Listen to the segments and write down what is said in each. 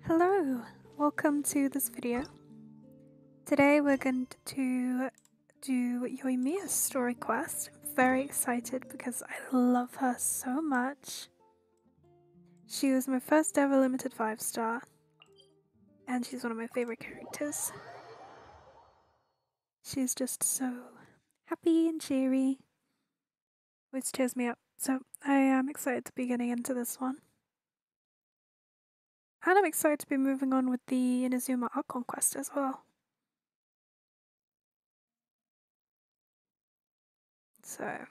Hello, welcome to this video. Today we're going to do Yoimiya's story quest. I'm very excited because I love her so much. She was my first ever limited 5-star, and she's one of my favorite characters. She's just so happy and cheery, which cheers me up. So I am excited to be getting into this one. And I'm excited to be moving on with the Inazuma Archon quest as well. So,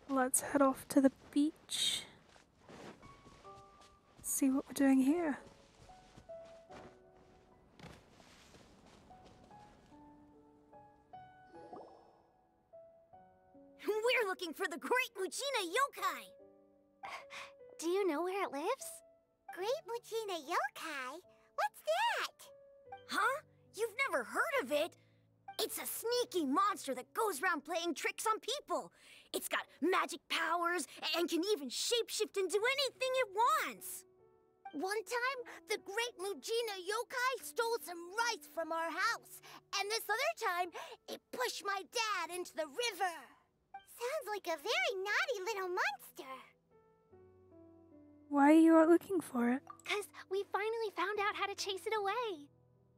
let's head off to the beach. See what we're doing here. We're looking for the Great Mujina Yokai! Do you know where it lives? Great Mujina Yokai? What's that? Huh? You've never heard of it? It's a sneaky monster that goes around playing tricks on people. It's got magic powers and can even shapeshift into anything it wants. One time, the Great Mujina Yokai stole some rice from our house. And this other time, it pushed my dad into the river. Sounds like a very naughty little monster. Why are you out looking for it? 'Cause we finally found out how to chase it away.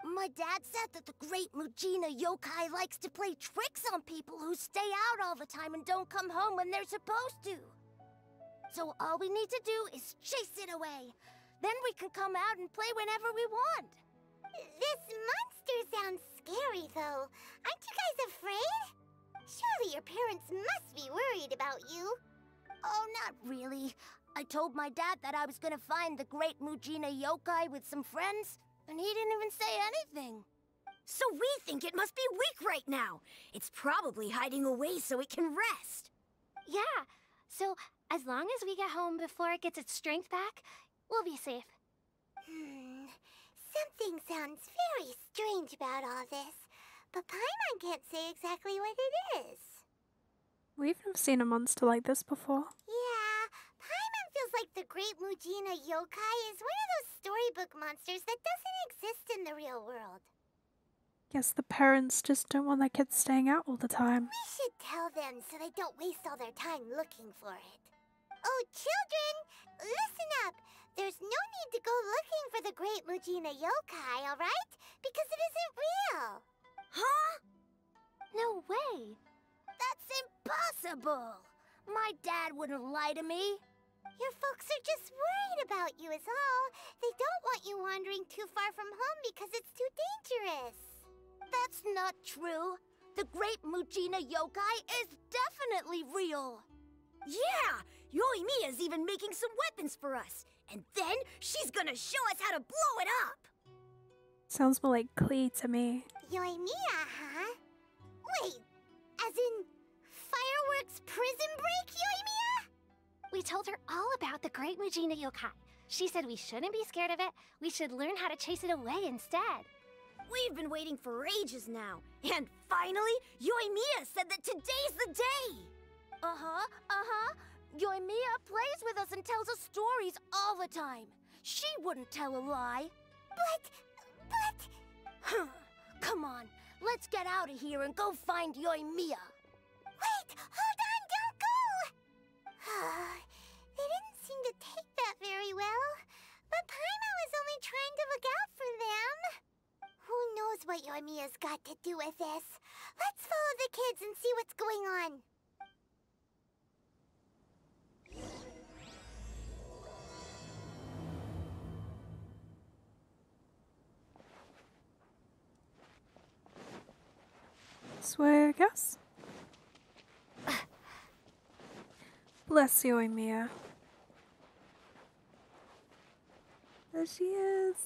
My dad said that the Great Mujina Yokai likes to play tricks on people who stay out all the time and don't come home when they're supposed to. So all we need to do is chase it away. Then we can come out and play whenever we want. This monster sounds scary, though. Aren't you guys afraid? Surely your parents must be worried about you. Oh, not really. I told my dad that I was gonna find the Great Mujina Yokai with some friends, and he didn't even say anything. So we think it must be weak right now. It's probably hiding away so it can rest. Yeah, so as long as we get home before it gets its strength back, we'll be safe. Something sounds very strange about all this, but Paimon can't say exactly what it is. We've never seen a monster like this before. Yeah, Paimon feels like the Great Mujina Yokai is one of those storybook monsters that doesn't exist in the real world. Guess the parents just don't want their kids staying out all the time. We should tell them so they don't waste all their time looking for it. Oh, children, listen up. There's no need to go looking for the Great Mujina Yokai, alright? Because it isn't real. Huh? No way. That's impossible. My dad wouldn't lie to me. Your folks are just worried about you is all. They don't want you wandering too far from home because it's too dangerous. That's not true. The Great Mujina Yokai is definitely real. Yeah! Yoimiya's even making some weapons for us. And then she's gonna show us how to blow it up! Sounds more like Klee to me. Yoimiya, huh? Wait, as in fireworks prison break, Yoimiya? We told her all about the Great Mujina Yokai. She said we shouldn't be scared of it. We should learn how to chase it away instead. We've been waiting for ages now. And finally, Yoimiya said that today's the day! Yoimiya plays with us and tells us stories all the time. She wouldn't tell a lie. But... Come on, let's get out of here and go find Yoimiya. Wait, hold on, don't go! They didn't seem to take that very well. But Paimon was only trying to look out for them. Who knows what Yoimiya's got to do with this? Let's follow the kids and see what's going on. This way, I guess. Bless Yoimiya. There she is.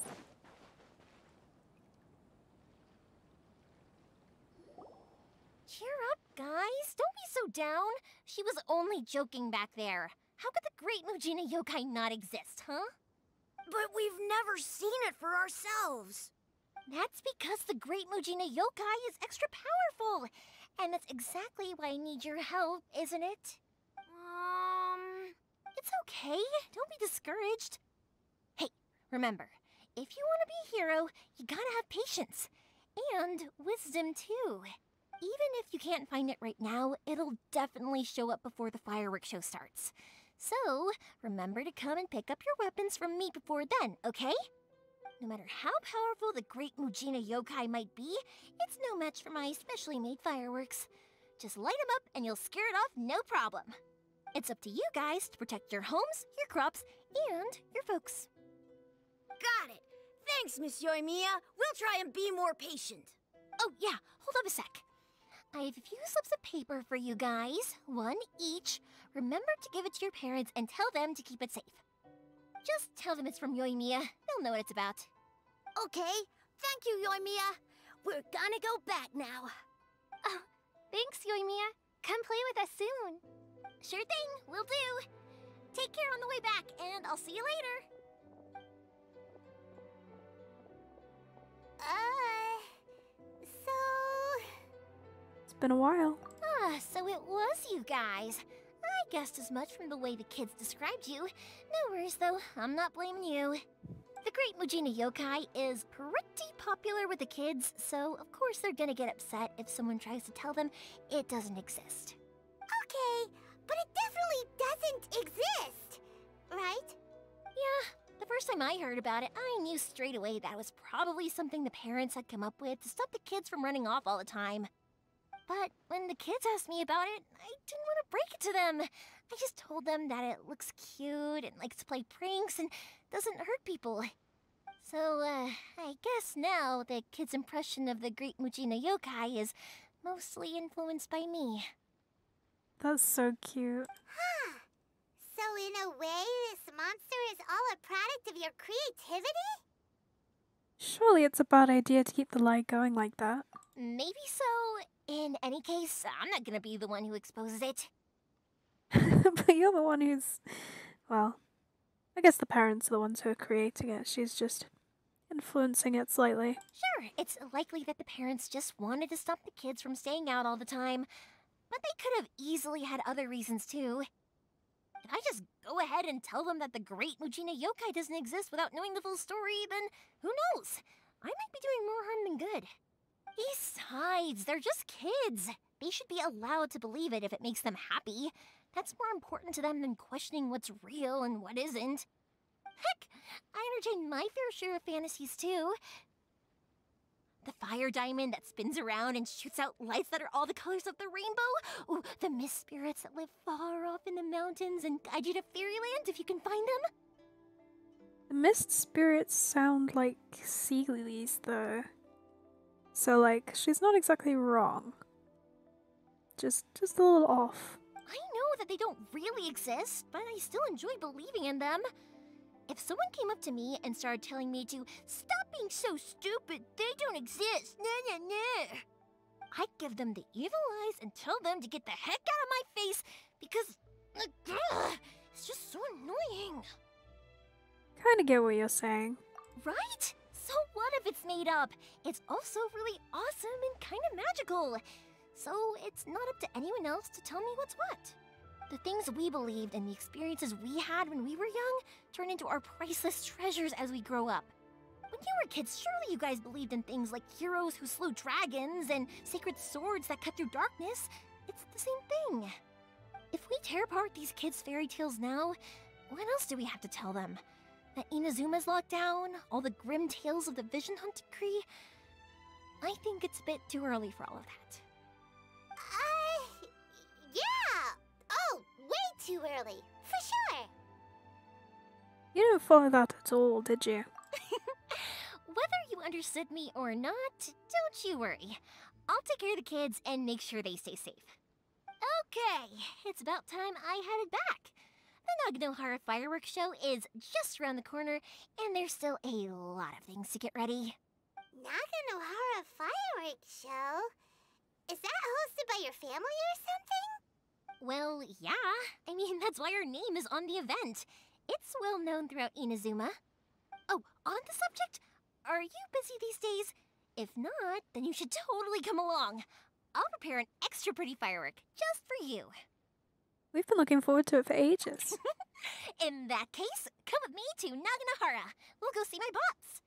Cheer up, guys. Don't be so down. She was only joking back there. How could the Great Mujina Yokai not exist, huh? But we've never seen it for ourselves. That's because the Great Mujina Yokai is extra powerful. And that's exactly why I need your help, isn't it? It's okay. Don't be discouraged. Hey, Remember, if you want to be a hero, you gotta have patience. And wisdom, too. Even if you can't find it right now, it'll definitely show up before the fireworks show starts. So, remember to come and pick up your weapons from me before then, okay? No matter how powerful the great Mujina yokai might be, it's no match for my specially made fireworks. Just light them up and you'll scare it off no problem. It's up to you guys to protect your homes, your crops, and your folks. Got it. Thanks, Miss Yoimiya. We'll try and be more patient. Oh yeah, hold up a sec. I have a few slips of paper for you guys, one each. Remember to give it to your parents and tell them to keep it safe. Just tell them it's from Yoimiya. They'll know what it's about. Okay, thank you, Yoimiya. We're gonna go back now. Oh, thanks, Yoimiya. Come play with us soon. Sure thing, will do. Take care on the way back, and I'll see you later. It's been a while. Ah, so it was you guys. I guessed as much from the way the kids described you. No worries, though. I'm not blaming you. The Great Mujina Yokai is pretty popular with the kids, so of course they're gonna get upset if someone tries to tell them it doesn't exist. Okay, but it definitely doesn't exist, right? Yeah, the first time I heard about it, I knew straight away that was probably something the parents had come up with to stop the kids from running off all the time. But when the kids asked me about it, I didn't want to break it to them. I just told them that it looks cute and likes to play pranks and doesn't hurt people. So, I guess now the kids' impression of the Great Mujina Yokai is mostly influenced by me. That's so cute. Huh. So in a way, this monster is all a product of your creativity? Surely it's a bad idea to keep the lie going like that. Maybe so. In any case, I'm not gonna be the one who exposes it. But you're the one who's... Well, I guess the parents are the ones who are creating it. She's just influencing it slightly. Sure, it's likely that the parents just wanted to stop the kids from staying out all the time. But they could have easily had other reasons too. If I just go ahead and tell them that the Great Mujina Yokai doesn't exist without knowing the full story, then who knows? I might be doing more harm than good. Besides, they're just kids. They should be allowed to believe it if it makes them happy. That's more important to them than questioning what's real and what isn't. Heck, I entertain my fair share of fantasies too. The fire diamond that spins around and shoots out lights that are all the colors of the rainbow. Ooh, the mist spirits that live far off in the mountains and guide you to fairyland if you can find them. The mist spirits sound like sea lilies, though. So, like, she's not exactly wrong. Just a little off. I know that they don't really exist, but I still enjoy believing in them. If someone came up to me and started telling me to stop being so stupid, they don't exist, nah. I'd give them the evil eyes and tell them to get the heck out of my face because it's just so annoying. Kinda get what you're saying. Right? So what if it's made up? It's also really awesome and kind of magical. So it's not up to anyone else to tell me what's what. The things we believed and the experiences we had when we were young turn into our priceless treasures as we grow up. When you were kids, surely you guys believed in things like heroes who slew dragons and sacred swords that cut through darkness. It's the same thing. If we tear apart these kids' fairy tales now, what else do we have to tell them? That Inazuma's locked down? All the grim tales of the Vision Hunt Decree? I think it's a bit too early for all of that. Yeah! Oh, way too early, for sure! You didn't follow that at all, did you? Whether you understood me or not, don't you worry. I'll take care of the kids and make sure they stay safe. Okay, it's about time I headed back. The Naganohara fireworks show is just around the corner, and there's still a lot of things to get ready. Naganohara fireworks show? Is that hosted by your family or something? Well, yeah. I mean, that's why our name is on the event. It's well known throughout Inazuma. Oh, on the subject, are you busy these days? If not, then you should totally come along. I'll prepare an extra pretty firework just for you. We've been looking forward to it for ages. In that case, come with me to Naganohara. We'll go see my pops.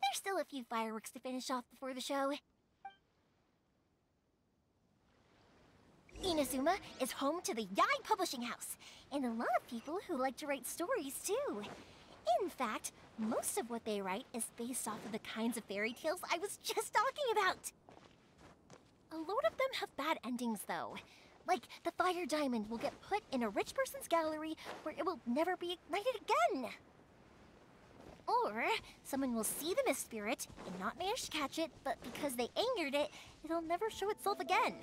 There's still a few fireworks to finish off before the show. Inazuma is home to the Yai Publishing House, and a lot of people who like to write stories too. In fact, most of what they write is based off of the kinds of fairy tales I was just talking about. A lot of them have bad endings though. Like, the fire diamond will get put in a rich person's gallery where it will never be ignited again. Or, someone will see the mist spirit and not manage to catch it, but because they angered it, it'll never show itself again.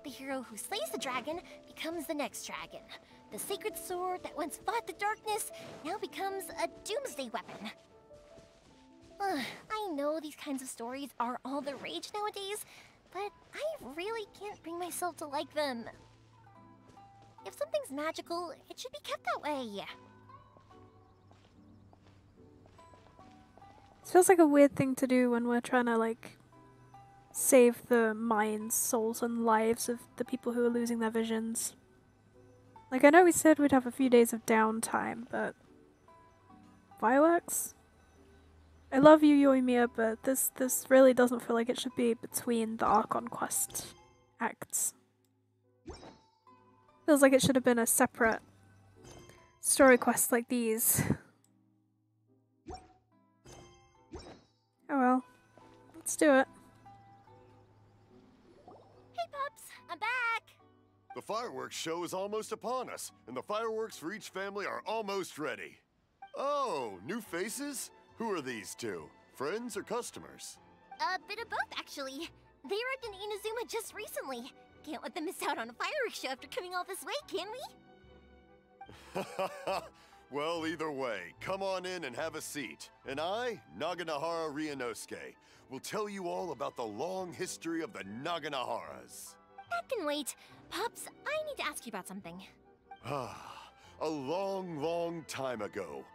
The hero who slays the dragon becomes the next dragon. The sacred sword that once fought the darkness now becomes a doomsday weapon. I know these kinds of stories are all the rage nowadays, but I really can't bring myself to like them. If something's magical, it should be kept that way. It feels like a weird thing to do when we're trying to, like, save the minds, souls, and lives of the people who are losing their visions. Like, I know we said we'd have a few days of downtime, but... fireworks? I love you, yoimiya, but this really doesn't feel like it should be between the Archon quest acts. Feels like it should have been a separate story quest like these. Oh well. Let's do it. Hey, Pops! I'm back! The fireworks show is almost upon us, and the fireworks for each family are almost ready. Oh, new faces? Who are these two? Friends or customers? A bit of both, actually. They arrived in Inazuma just recently. Can't let them miss out on a fireworks show after coming all this way, can we? Well, either way, come on in and have a seat. And I, Naganohara Ryunosuke, will tell you all about the long history of the Naganoharas. That can wait. Pops, I need to ask you about something. A long, long time ago.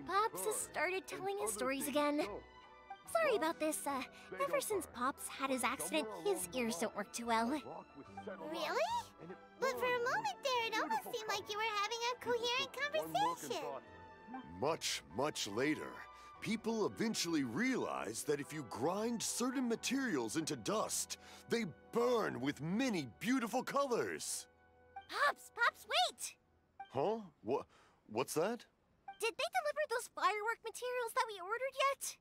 Pops has started telling his stories again. Sorry about this. Ever since Pops had his accident, his ears don't work too well. Really? But for a moment there, it almost seemed like you were having a coherent conversation. Much, much later, people eventually realized that if you grind certain materials into dust, they burn with many beautiful colors. Pops, wait! Huh? What's that? Did they deliver those firework materials that we ordered yet?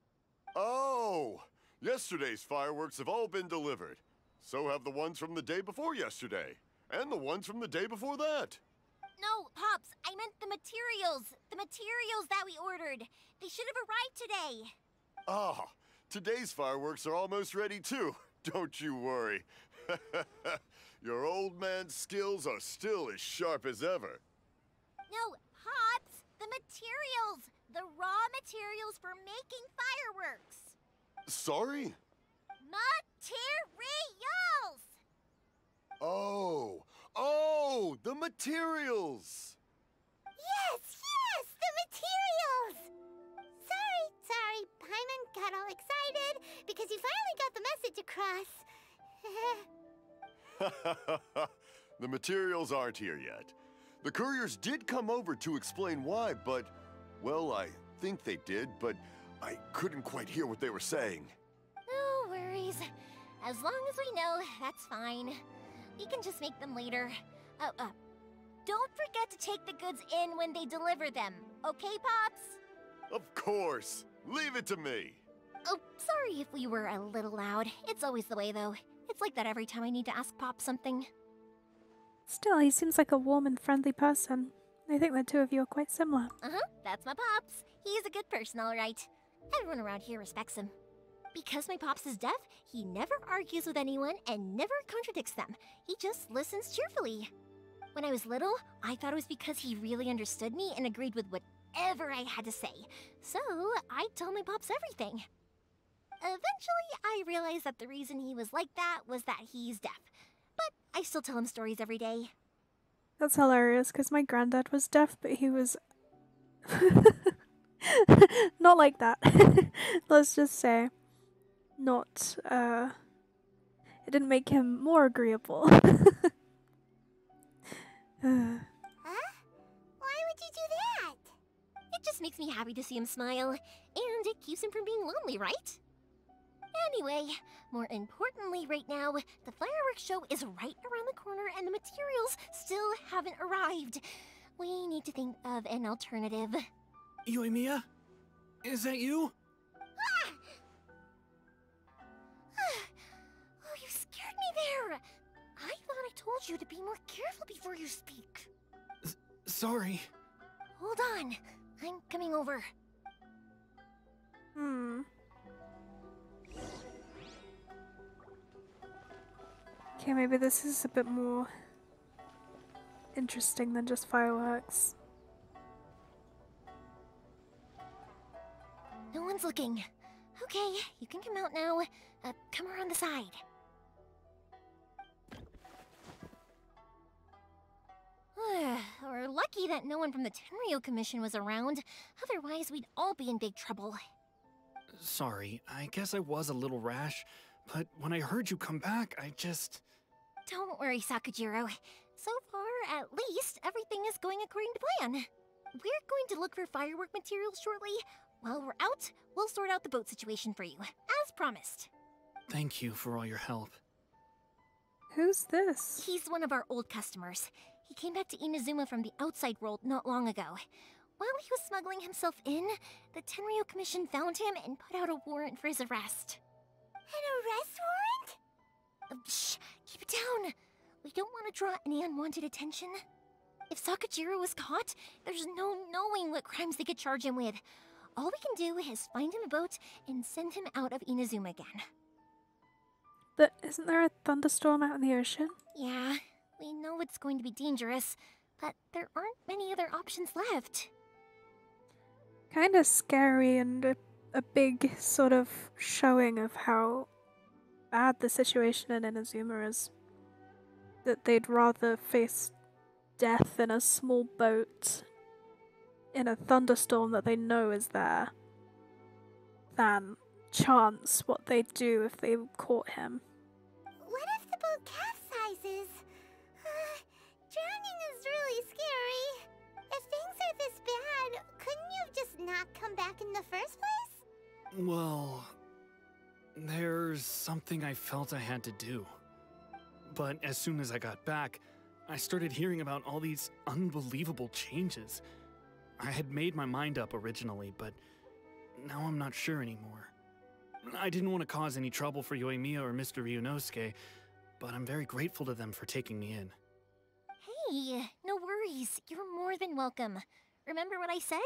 Oh! Yesterday's fireworks have all been delivered. So have the ones from the day before yesterday. And the ones from the day before that. No, Pops, I meant the materials. The materials that we ordered. They should have arrived today. Ah, today's fireworks are almost ready too. Don't you worry. Your old man's skills are still as sharp as ever. No, Pops, the materials. The raw materials for making fireworks. Sorry? Materials! Oh, the materials! Yes, the materials! Sorry, Paimon got all excited because he finally got the message across. The materials aren't here yet. The couriers did come over to explain why, but, well, I think they did, but I couldn't quite hear what they were saying. No worries. As long as we know, that's fine. We can just make them later. Don't forget to take the goods in when they deliver them. Okay, Pops? Of course. Leave it to me. Oh, sorry if we were a little loud. It's always the way, though. It's like that every time I need to ask Pop something. Still, he seems like a warm and friendly person. I think the two of you are quite similar. That's my Pops. He's a good person, all right. Everyone around here respects him. Because my Pops is deaf, he never argues with anyone and never contradicts them. He just listens cheerfully. When I was little, I thought it was because he really understood me and agreed with whatever I had to say. So, I told my Pops everything. Eventually, I realized that the reason he was like that was that he's deaf. But I still tell him stories every day. That's hilarious, because my granddad was deaf, but he was... not like that. Let's just say. Not, it didn't make him more agreeable. Huh? Why would you do that? It just makes me happy to see him smile, and it keeps him from being lonely, right? Anyway, more importantly right now, the fireworks show is right around the corner and the materials still haven't arrived. We need to think of an alternative. Yoimiya? Is that you? Oh, you scared me there! I thought I told you to be more careful before you speak. Sorry. Hold on, I'm coming over. Okay, maybe this is a bit more interesting than just fireworks. No one's looking. Okay, you can come out now. Come around the side. We're lucky that no one from the Tenryo Commission was around. Otherwise, we'd all be in big trouble. Sorry, I guess I was a little rash, but when I heard you come back, I just... Don't worry, Sakujiro. So far, at least, everything is going according to plan. We're going to look for firework materials shortly. While we're out, we'll sort out the boat situation for you, as promised. Thank you for all your help. Who's this? He's one of our old customers. He came back to Inazuma from the outside world not long ago. While he was smuggling himself in, the Tenryo Commission found him and put out a warrant for his arrest. An arrest warrant? Shh! Keep it down! We don't want to draw any unwanted attention. If Sakujiro was caught, there's no knowing what crimes they could charge him with. All we can do is find him a boat and send him out of Inazuma again. But isn't there a thunderstorm out in the ocean? Yeah, we know it's going to be dangerous, but there aren't many other options left. Kinda scary and a big sort of showing of how bad the situation in Inazuma is. That they'd rather face death in a small boat in a thunderstorm that they know is there than chance what they'd do if they caught him. What if the boat capsizes? Drowning is really scary. If things are this bad, couldn't you have just not come back in the first place? Well, there's something I felt I had to do. But as soon as I got back, I started hearing about all these unbelievable changes. I had made my mind up originally, but now I'm not sure anymore. I didn't want to cause any trouble for Yoimiya or Mr. Ryunosuke, but I'm very grateful to them for taking me in. Hey, no worries. You're more than welcome. Remember what I said?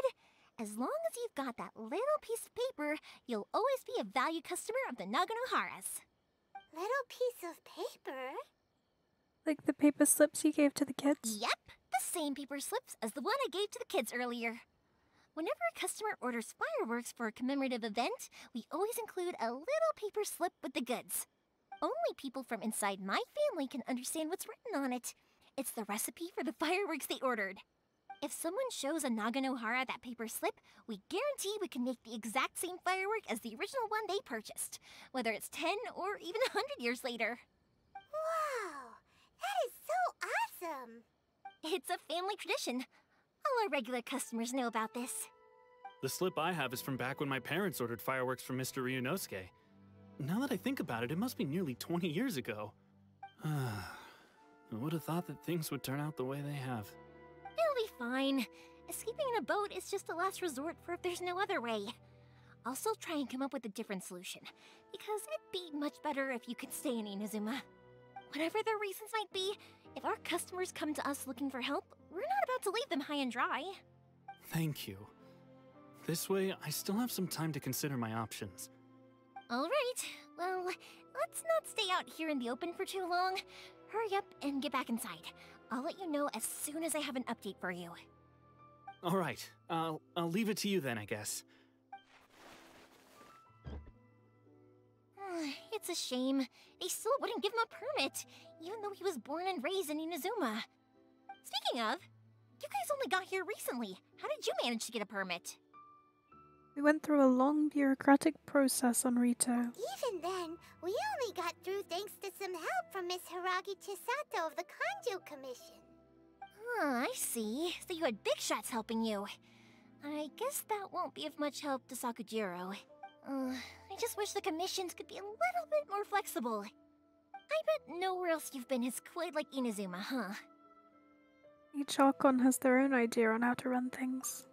As long as you've got that little piece of paper, you'll always be a valued customer of the Naganoharas. Little piece of paper? Like the paper slips you gave to the kids? Yep, the same paper slips as the one I gave to the kids earlier. Whenever a customer orders fireworks for a commemorative event, we always include a little paper slip with the goods. Only people from inside my family can understand what's written on it. It's the recipe for the fireworks they ordered. If someone shows a Naganohara that paper slip, we guarantee we can make the exact same firework as the original one they purchased, whether it's 10 or even 100 years later. Wow, that is so awesome! It's a family tradition. All our regular customers know about this. The slip I have is from back when my parents ordered fireworks from Mr. Ryunosuke. Now that I think about it, it must be nearly 20 years ago. I would have thought that things would turn out the way they have. It'll be fine. Escaping in a boat is just a last resort for if there's no other way. I'll still try and come up with a different solution, because it'd be much better if you could stay in Inazuma. Whatever their reasons might be, if our customers come to us looking for help, we're not about to leave them high and dry. Thank you. This way, I still have some time to consider my options. All right, well, let's not stay out here in the open for too long. Hurry up and get back inside. I'll let you know as soon as I have an update for you. All right, I'll leave it to you then, I guess. It's a shame. They still wouldn't give him a permit, even though he was born and raised in Inazuma. Speaking of, you guys only got here recently. How did you manage to get a permit? We went through a long bureaucratic process on Rito. Even then, we only got through thanks to some help from Miss Hiragi Chisato of the Kanjo Commission. I see. So you had big shots helping you. I guess that won't be of much help to Sakujiro. I just wish the commissions could be a little bit more flexible. I bet nowhere else you've been is quite like Inazuma, huh? Each Archon has their own idea on how to run things.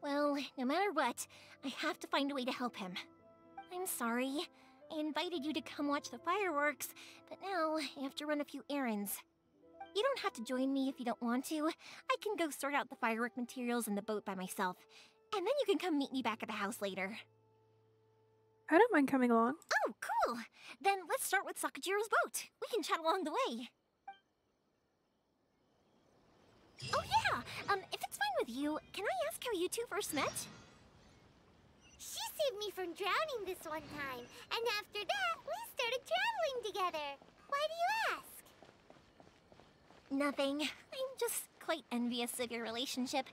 Well, no matter what, I have to find a way to help him. I'm sorry. I invited you to come watch the fireworks, but now I have to run a few errands. You don't have to join me if you don't want to. I can go sort out the firework materials in the boat by myself, and then you can come meet me back at the house later. I don't mind coming along. Oh, cool! Then let's start with Sakujiro's boat. We can chat along the way. Oh yeah! If it's fine with you, can I ask how you two first met? She saved me from drowning this one time, and after that, we started traveling together. Why do you ask? Nothing. I'm just quite envious of your relationship.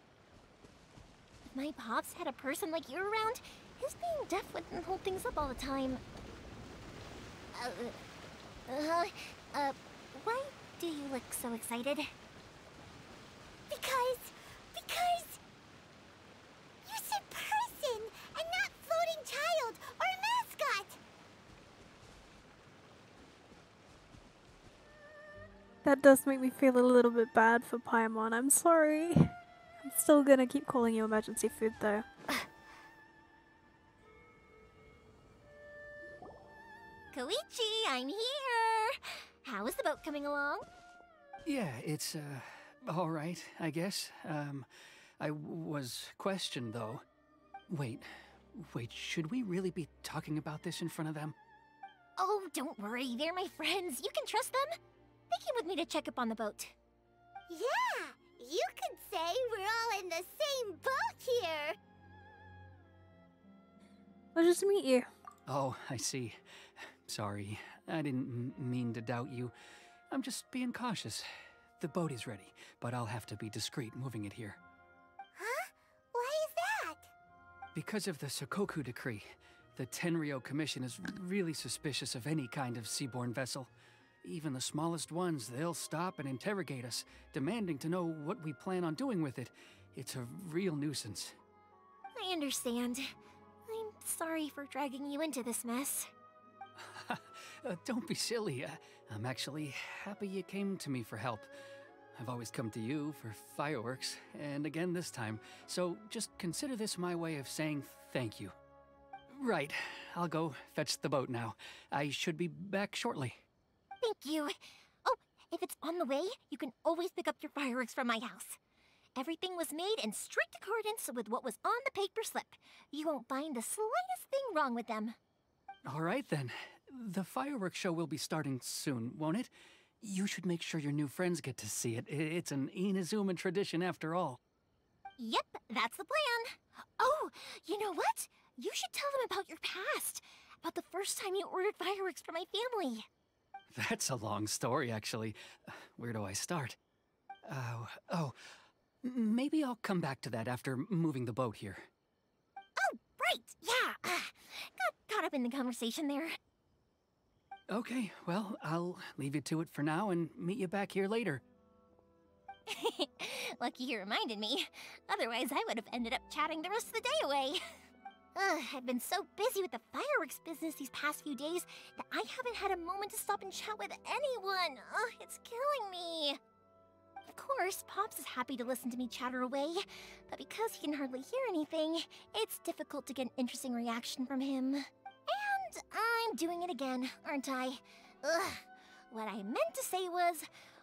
If my pops had a person like you around, his being deaf wouldn't hold things up all the time. Why do you look so excited? Because you said person and not floating child or mascot. That does make me feel a little bit bad for Paimon. I'm sorry. I'm still gonna keep calling you emergency food though. Koichi, I'm here! How is the boat coming along? Yeah, it's, all right, I guess. I was questioned, though. Wait, should we really be talking about this in front of them? Oh, don't worry, they're my friends. You can trust them. They came with me to check up on the boat. Yeah, you could say we're all in the same boat here. I'll just meet you. Oh, I see. Sorry, I didn't mean to doubt you. I'm just being cautious. The boat is ready, but I'll have to be discreet moving it here. Huh? Why is that? Because of the Sokoku decree, the Tenryou Commission is really suspicious of any kind of seaborne vessel. Even the smallest ones, they'll stop and interrogate us, demanding to know what we plan on doing with it. It's a real nuisance. I understand. I'm sorry for dragging you into this mess. Don't be silly. I'm actually happy you came to me for help. I've always come to you for fireworks, and again this time, so just consider this my way of saying thank you. Right, I'll go fetch the boat now. I should be back shortly. Thank you. Oh, if it's on the way, you can always pick up your fireworks from my house. Everything was made in strict accordance with what was on the paper slip. You won't find the slightest thing wrong with them. All right then. The fireworks show will be starting soon, won't it? You should make sure your new friends get to see it. It's an Inazuma tradition after all. Yep, that's the plan. Oh, you know what? You should tell them about your past. About the first time you ordered fireworks for my family. That's a long story, actually. Where do I start? Maybe I'll come back to that after moving the boat here. Oh, right, yeah. Got caught up in the conversation there. Okay, well, I'll leave you to it for now and meet you back here later. Lucky you reminded me. Otherwise, I would have ended up chatting the rest of the day away. I've been so busy with the fireworks business these past few days that I haven't had a moment to stop and chat with anyone. It's killing me. Of course, Pops is happy to listen to me chatter away, but because he can hardly hear anything, it's difficult to get an interesting reaction from him. And I'm doing it again, aren't I? What I meant to say was,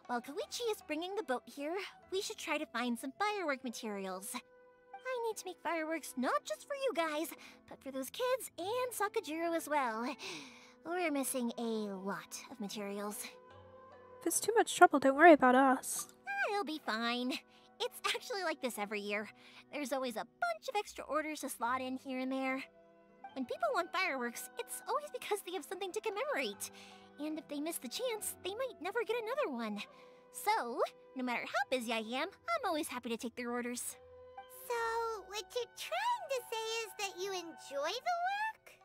while Koichi is bringing the boat here, we should try to find some firework materials. I need to make fireworks not just for you guys, but for those kids and Sakujiro as well. We're missing a lot of materials. If it's too much trouble, don't worry about us. It'll be fine. It's actually like this every year. There's always a bunch of extra orders to slot in here and there. When people want fireworks, it's always because they have something to commemorate. And if they miss the chance, they might never get another one. So, no matter how busy I am, I'm always happy to take their orders. So, what you're trying to say is that you enjoy the work?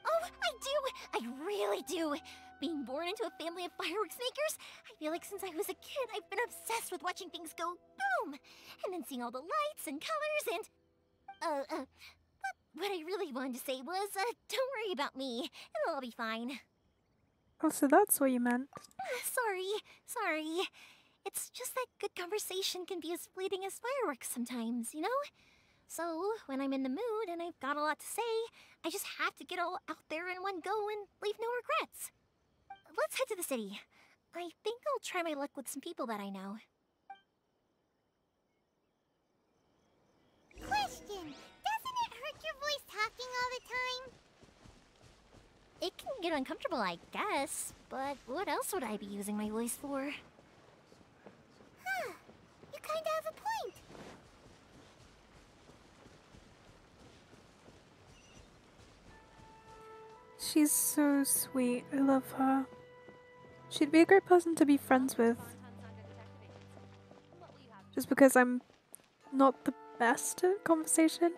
Oh, I do! I really do! Being born into a family of fireworks makers, I feel like since I was a kid, I've been obsessed with watching things go boom! And then seeing all the lights and colors and... What I really wanted to say was, don't worry about me. It'll all be fine. Oh, so that's what you meant. Sorry. It's just that good conversation can be as fleeting as fireworks sometimes, you know? So, when I'm in the mood and I've got a lot to say, I just have to get all out there in one go and leave no regrets. Let's head to the city. I think I'll try my luck with some people that I know. Question! Doesn't it hurt your voice talking all the time? It can get uncomfortable, I guess, but what else would I be using my voice for? Huh. You kinda have a point. She's so sweet. I love her. She'd be a great person to be friends with. Just because I'm not the best at conversation.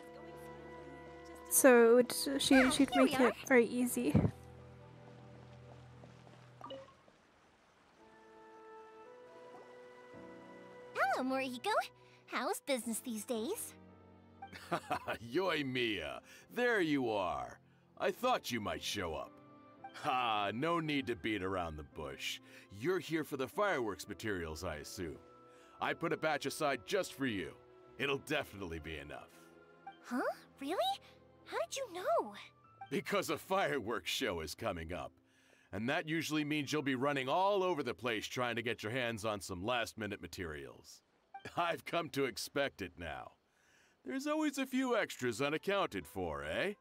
So she'd make it very easy. Hello, Morihiko. How's business these days? Yoimiya, there you are. I thought you might show up. Ha, no need to beat around the bush. You're here for the fireworks materials, I assume. I put a batch aside just for you. It'll definitely be enough. Huh? Really? How did you know? Because a fireworks show is coming up. And that usually means you'll be running all over the place trying to get your hands on some last-minute materials. I've come to expect it now. There's always a few extras unaccounted for, eh?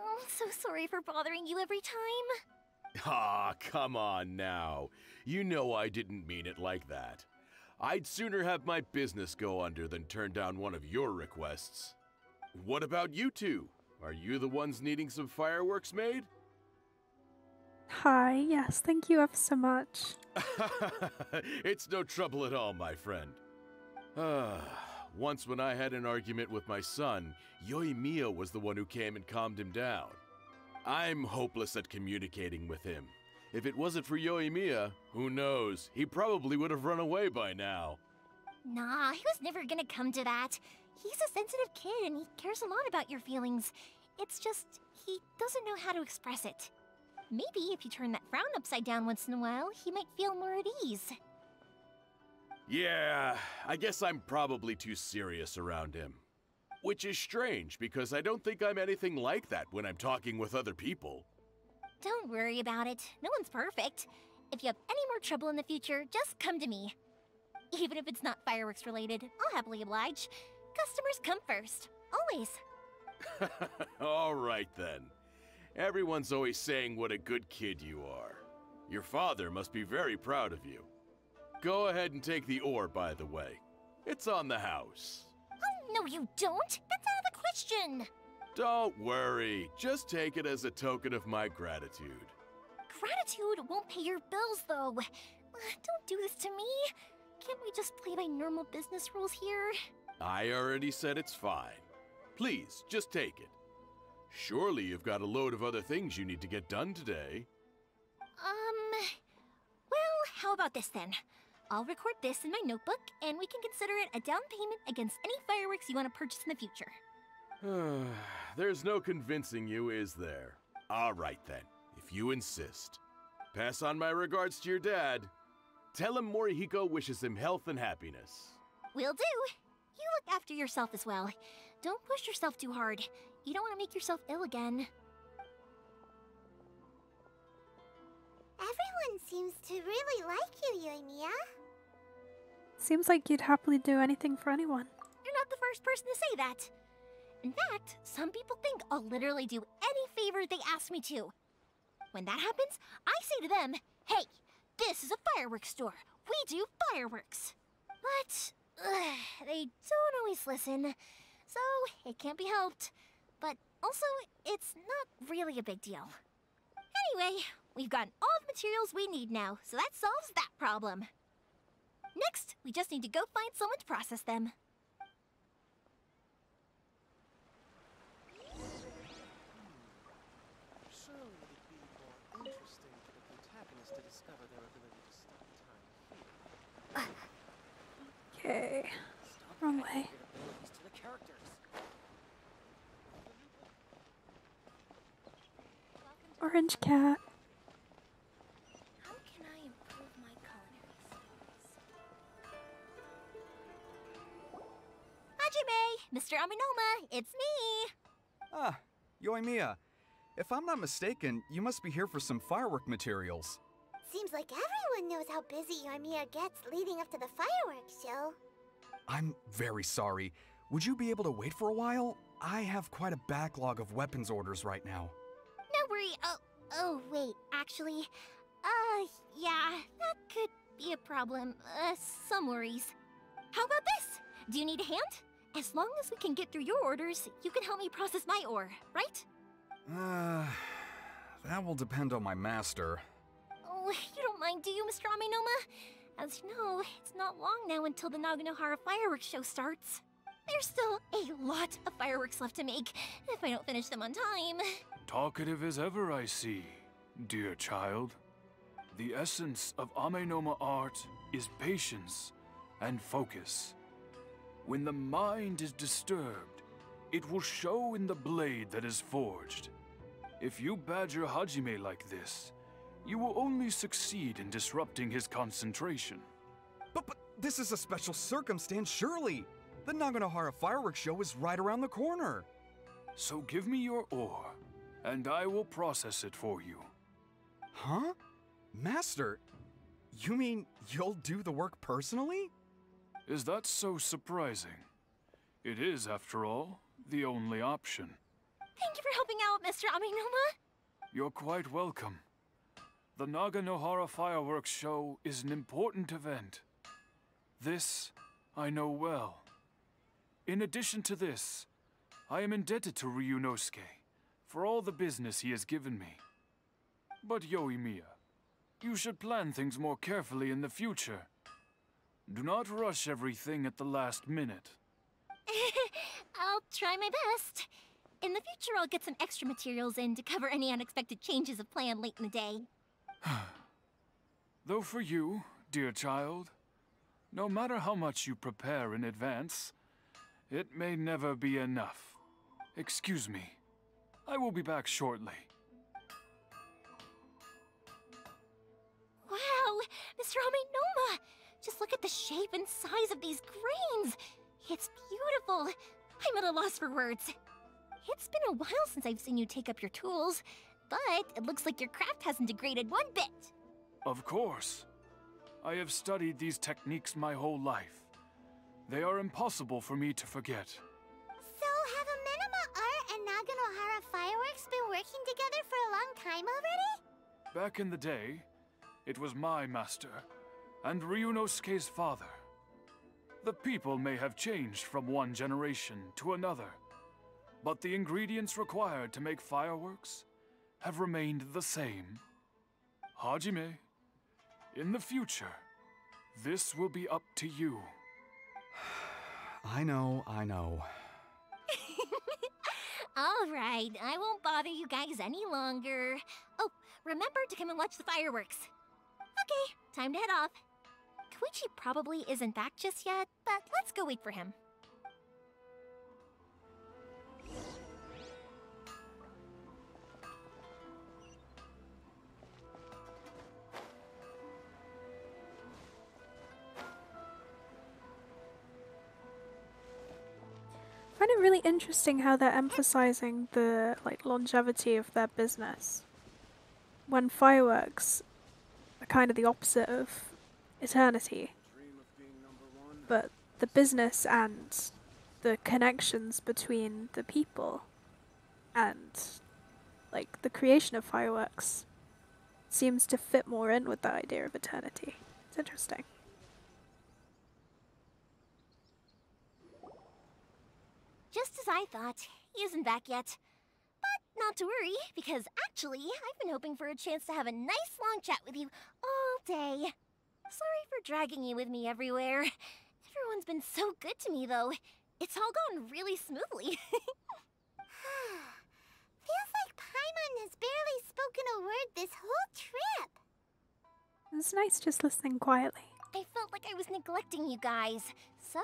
Oh, I'm so sorry for bothering you every time. Ah, come on now. You know I didn't mean it like that. I'd sooner have my business go under than turn down one of your requests. What about you two? Are you the ones needing some fireworks made? Hi, yes, thank you ever so much. It's no trouble at all, my friend. Once when I had an argument with my son, Yoimiya was the one who came and calmed him down. I'm hopeless at communicating with him. If it wasn't for Yoimiya, who knows, he probably would have run away by now. Nah, he was never gonna come to that. He's a sensitive kid and he cares a lot about your feelings. It's just, he doesn't know how to express it. Maybe if you turn that frown upside down once in a while, he might feel more at ease. Yeah, I guess I'm probably too serious around him. Which is strange, because I don't think I'm anything like that when I'm talking with other people. Don't worry about it. No one's perfect. If you have any more trouble in the future, just come to me. Even if it's not fireworks related, I'll happily oblige. Customers come first. Always. All right then. Everyone's always saying what a good kid you are. Your father must be very proud of you. Go ahead and take the ore, by the way. It's on the house. Oh, no you don't! That's out of the question! Don't worry. Just take it as a token of my gratitude. Gratitude won't pay your bills, though. Don't do this to me. Can't we just play by normal business rules here? I already said it's fine. Please, just take it. Surely you've got a load of other things you need to get done today. Well, how about this then? I'll record this in my notebook, and we can consider it a down payment against any fireworks you want to purchase in the future. There's no convincing you, is there? All right then, if you insist. Pass on my regards to your dad. Tell him Morihiko wishes him health and happiness. Will do. You look after yourself as well. Don't push yourself too hard. You don't want to make yourself ill again. Everyone seems to really like you, Yoimiya. Seems like you'd happily do anything for anyone. You're not the first person to say that. In fact, some people think I'll literally do any favor they ask me to. When that happens, I say to them, hey, this is a fireworks store. We do fireworks. But they don't always listen, so it can't be helped. But also, it's not really a big deal. Anyway, we've gotten all the materials we need now, so that solves that problem. Next, we just need to go find someone to process them. Surely it'd be more interesting to put the discover their ability to stop time here. Okay. Stop Wrong adding way. weird abilities to the characters. Orange cat. How can I improve my culinary skills? Hajime! Mr. Aminoma, it's me! Ah, Yoimiya. If I'm not mistaken, you must be here for some firework materials. Seems like everyone knows how busy yoimiya gets leading up to the fireworks show. I'm very sorry. Would you be able to wait for a while? I have quite a backlog of weapons orders right now. No worry. Oh, wait, actually, yeah, that could be a problem. Some worries. How about this? Do you need a hand? As long as we can get through your orders, you can help me process my ore, right? That will depend on my master. Oh, you don't mind, do you, Mr. Aminoma? As you know, it's not long now until the Naganohara fireworks show starts. There's still a lot of fireworks left to make, if I don't finish them on time. Talkative as ever, I see, dear child. The essence of Amenoma art is patience and focus. When the mind is disturbed, it will show in the blade that is forged. If you badger Hajime like this, you will only succeed in disrupting his concentration. But this is a special circumstance, surely. The Naganohara fireworks show is right around the corner. So give me your ore, and I will process it for you. Huh? Master, you mean you'll do the work personally? Is that so surprising? It is, after all, the only option. Thank you for helping out, Mr. Aminoma. You're quite welcome. The Naganohara fireworks show is an important event. This I know well. In addition to this, I am indebted to Ryunosuke for all the business he has given me. But Yoimiya, you should plan things more carefully in the future. Do not rush everything at the last minute. I'll try my best. In the future, I'll get some extra materials in to cover any unexpected changes of plan late in the day. Though for you, dear child, no matter how much you prepare in advance, it may never be enough. Excuse me. I will be back shortly. Wow, Mr. Aminoma! Just look at the shape and size of these grains! It's beautiful! I'm at a loss for words. It's been a while since I've seen you take up your tools, but it looks like your craft hasn't degraded one bit. Of course. I have studied these techniques my whole life. They are impossible for me to forget. So, have Amenoma Art and Naganohara Fireworks been working together for a long time already? Back in the day, it was my master, and Ryunosuke's father. The people may have changed from one generation to another, but the ingredients required to make fireworks have remained the same. Hajime, in the future, this will be up to you. I know. All right, I won't bother you guys any longer. Oh, remember to come and watch the fireworks. Okay, time to head off. Koichi probably isn't back just yet, but let's go wait for him. I find it really interesting how they're emphasizing the longevity of their business, when fireworks are kind of the opposite of eternity. But the business and the connections between the people and the creation of fireworks seems to fit more in with the idea of eternity. It's interesting. Just as I thought, he isn't back yet. But not to worry, because actually, I've been hoping for a chance to have a nice long chat with you all day. Sorry for dragging you with me everywhere. Everyone's been so good to me, though. It's all gone really smoothly. Feels like Paimon has barely spoken a word this whole trip. It was nice just listening quietly. I felt like I was neglecting you guys, so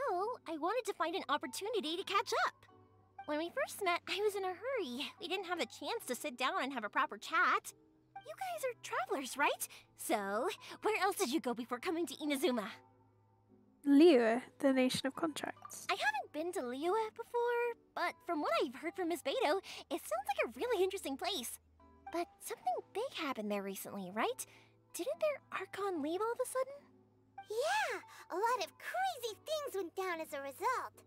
I wanted to find an opportunity to catch up. When we first met, I was in a hurry. We didn't have a chance to sit down and have a proper chat. You guys are travelers, right? So, where else did you go before coming to Inazuma? Liyue, the nation of contracts. I haven't been to Liyue before, but from what I've heard from Miss Beto, it sounds like a really interesting place. But something big happened there recently, right? Didn't their Archon leave all of a sudden? Yeah, a lot of crazy things went down as a result.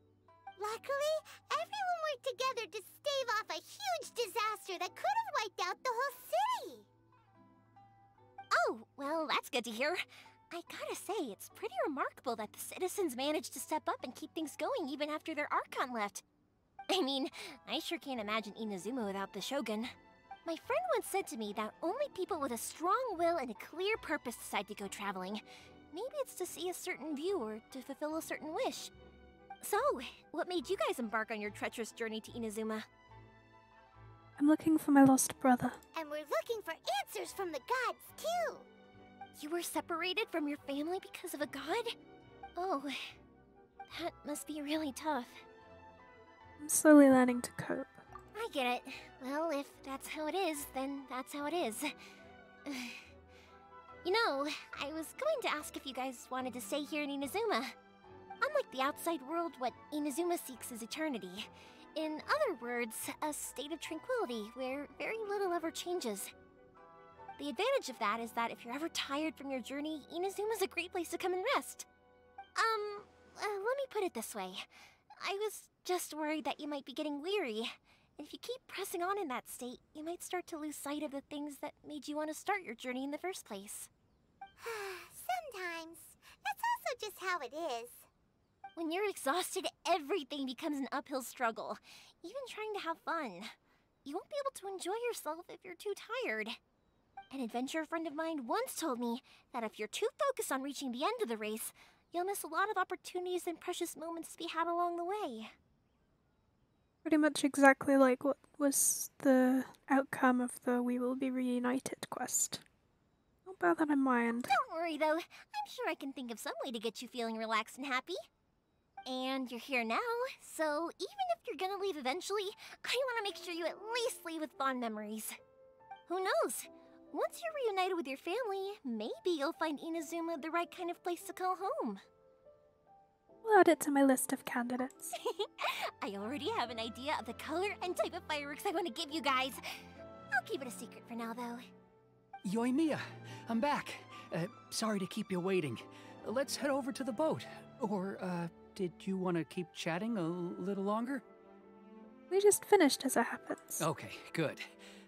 Luckily, everyone worked together to stave off a huge disaster that could have wiped out the whole city. Oh, well, that's good to hear. I gotta say, it's pretty remarkable that the citizens managed to step up and keep things going even after their Archon left. I mean, I sure can't imagine Inazuma without the Shogun. My friend once said to me that only people with a strong will and a clear purpose decide to go traveling. Maybe it's to see a certain view or to fulfill a certain wish. So, what made you guys embark on your treacherous journey to Inazuma? I'm looking for my lost brother. And we're looking for answers from the gods, too. You were separated from your family because of a god? Oh, that must be really tough. I'm slowly learning to cope. I get it. Well, if that's how it is, then that's how it is. You know, I was going to ask if you guys wanted to stay here in Inazuma. Unlike the outside world, what Inazuma seeks is eternity. In other words, a state of tranquility where very little ever changes. The advantage of that is that if you're ever tired from your journey, Inazuma's a great place to come and rest. Let me put it this way. I was just worried that you might be getting weary. And if you keep pressing on in that state, you might start to lose sight of the things that made you want to start your journey in the first place. Sometimes. That's also just how it is. When you're exhausted, everything becomes an uphill struggle. Even trying to have fun. You won't be able to enjoy yourself if you're too tired. An adventurer friend of mine once told me that if you're too focused on reaching the end of the race, you'll miss a lot of opportunities and precious moments to be had along the way. Pretty much exactly like what was the outcome of the We Will Be Reunited quest. I'll bear that in mind. Don't worry though, I'm sure I can think of some way to get you feeling relaxed and happy. And you're here now, so even if you're gonna leave eventually, I want to make sure you at least leave with fond memories. Who knows? Once you're reunited with your family, maybe you'll find Inazuma the right kind of place to call home. I'll add it to my list of candidates. I already have an idea of the color and type of fireworks I want to give you guys. I'll keep it a secret for now, though. Yoimiya, I'm back. Sorry to keep you waiting. Let's head over to the boat. Or, did you want to keep chatting a little longer? We just finished as it happens. Okay, good.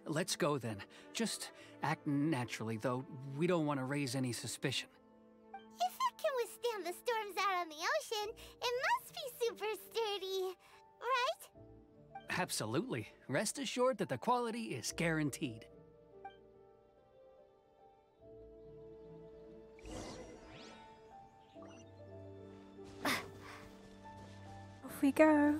Let's go then. Just act naturally, though. We don't want to raise any suspicion. If it can withstand the storms out on the ocean, it must be super sturdy, right? Absolutely. Rest assured that the quality is guaranteed. Off we go.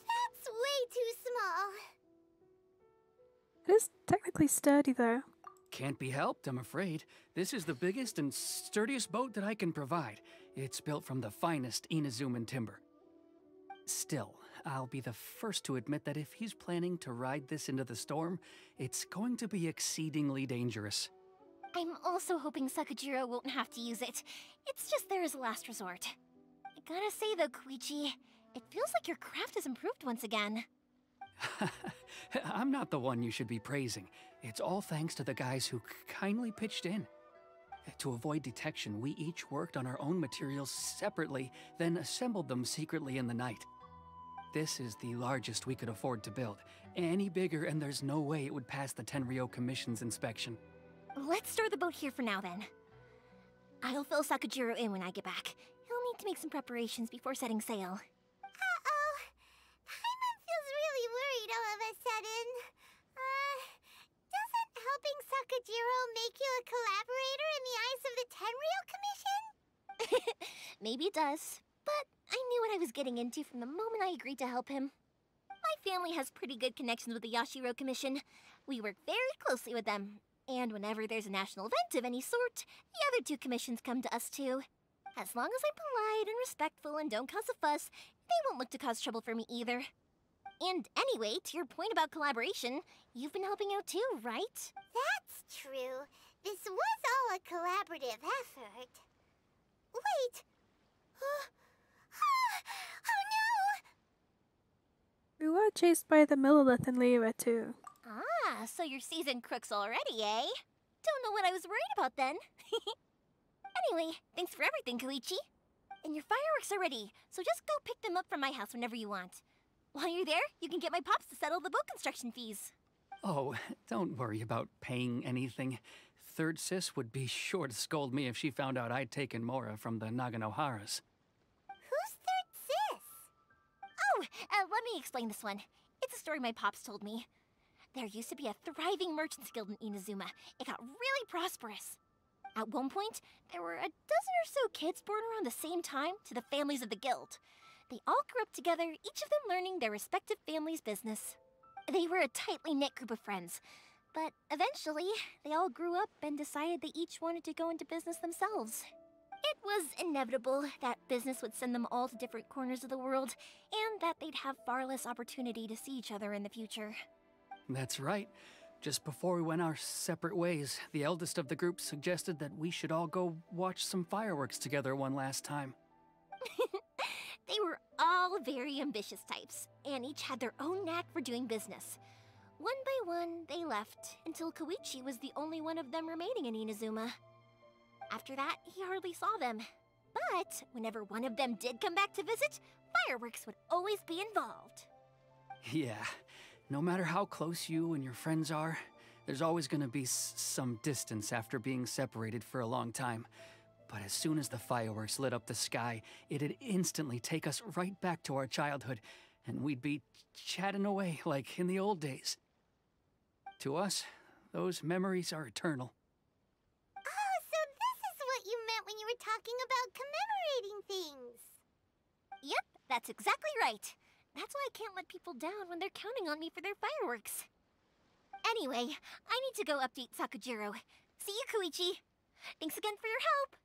That's way too small. It is technically sturdy though. Can't be helped, I'm afraid. This is the biggest and sturdiest boat that I can provide. It's built from the finest Inazuman timber. Still, I'll be the first to admit that if he's planning to ride this into the storm, it's going to be exceedingly dangerous. I'm also hoping Sakajiro won't have to use it. It's just there as a last resort. I gotta say though, Koichi, it feels like your craft has improved once again. I'm not the one you should be praising. It's all thanks to the guys who kindly pitched in. To avoid detection, we each worked on our own materials separately, then assembled them secretly in the night. This is the largest we could afford to build. Any bigger and there's no way it would pass the Tenryo Commission's inspection. Let's store the boat here for now then. I'll fill Sakajiro in when I get back. He'll need to make some preparations before setting sail. Uh-oh. Paimon feels really worried all of a sudden. Doesn't helping Sakajiro make you a collaborator maybe it does. But I knew what I was getting into from the moment I agreed to help him. My family has pretty good connections with the Yashiro Commission. We work very closely with them. And whenever there's a national event of any sort, the other two commissions come to us too. As long as I'm polite and respectful and don't cause a fuss, they won't look to cause trouble for me either. And anyway, to your point about collaboration, you've been helping out too, right? That's true. This was all a collaborative effort. Wait! Oh We were chased by the Millilith and Leora too. Ah, so you're seasoned crooks already, eh? Don't know what I was worried about then. Anyway, thanks for everything, Koichi. And your fireworks are ready, so just go pick them up from my house whenever you want. While you're there, you can get my pops to settle the boat construction fees. Oh, don't worry about paying anything. Third Sis would be sure to scold me if she found out I'd taken Mora from the Naganoharas. Who's Third Sis? Oh, let me explain this one. It's a story my pops told me. There used to be a thriving merchants guild in Inazuma. It got really prosperous. At one point, there were a dozen or so kids born around the same time to the families of the guild. They all grew up together, each of them learning their respective family's business. They were a tightly knit group of friends, but eventually, they all grew up and decided they each wanted to go into business themselves. It was inevitable that business would send them all to different corners of the world, and that they'd have far less opportunity to see each other in the future. That's right. Just before we went our separate ways, the eldest of the group suggested that we should all go watch some fireworks together one last time. They were all very ambitious types, and each had their own knack for doing business. One by one, they left, until Koichi was the only one of them remaining in Inazuma. After that, he hardly saw them. But whenever one of them did come back to visit, fireworks would always be involved. Yeah, no matter how close you and your friends are, there's always gonna be some distance after being separated for a long time. But as soon as the fireworks lit up the sky, it'd instantly take us right back to our childhood, and we'd be chatting away like in the old days. To us, those memories are eternal. Oh, so this is what you meant when you were talking about commemorating things. Yep, that's exactly right. That's why I can't let people down when they're counting on me for their fireworks. Anyway, I need to go update Sakujiro. See you, Koichi. Thanks again for your help.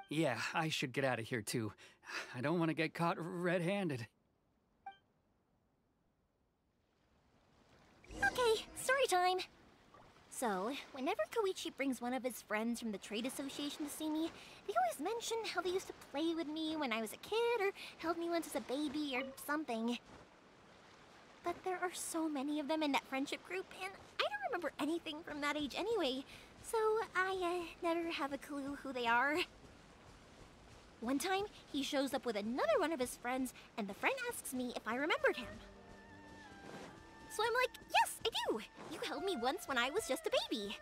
Yeah, I should get out of here too. I don't want to get caught red-handed. Okay, story time. So, whenever Koichi brings one of his friends from the trade association to see me, they always mention how they used to play with me when I was a kid or held me once as a baby or something. But there are so many of them in that friendship group, and I don't remember anything from that age anyway, so I never have a clue who they are. One time, he shows up with another one of his friends, and the friend asks me if I remembered him. So I'm like, yes, I do! You held me once when I was just a baby.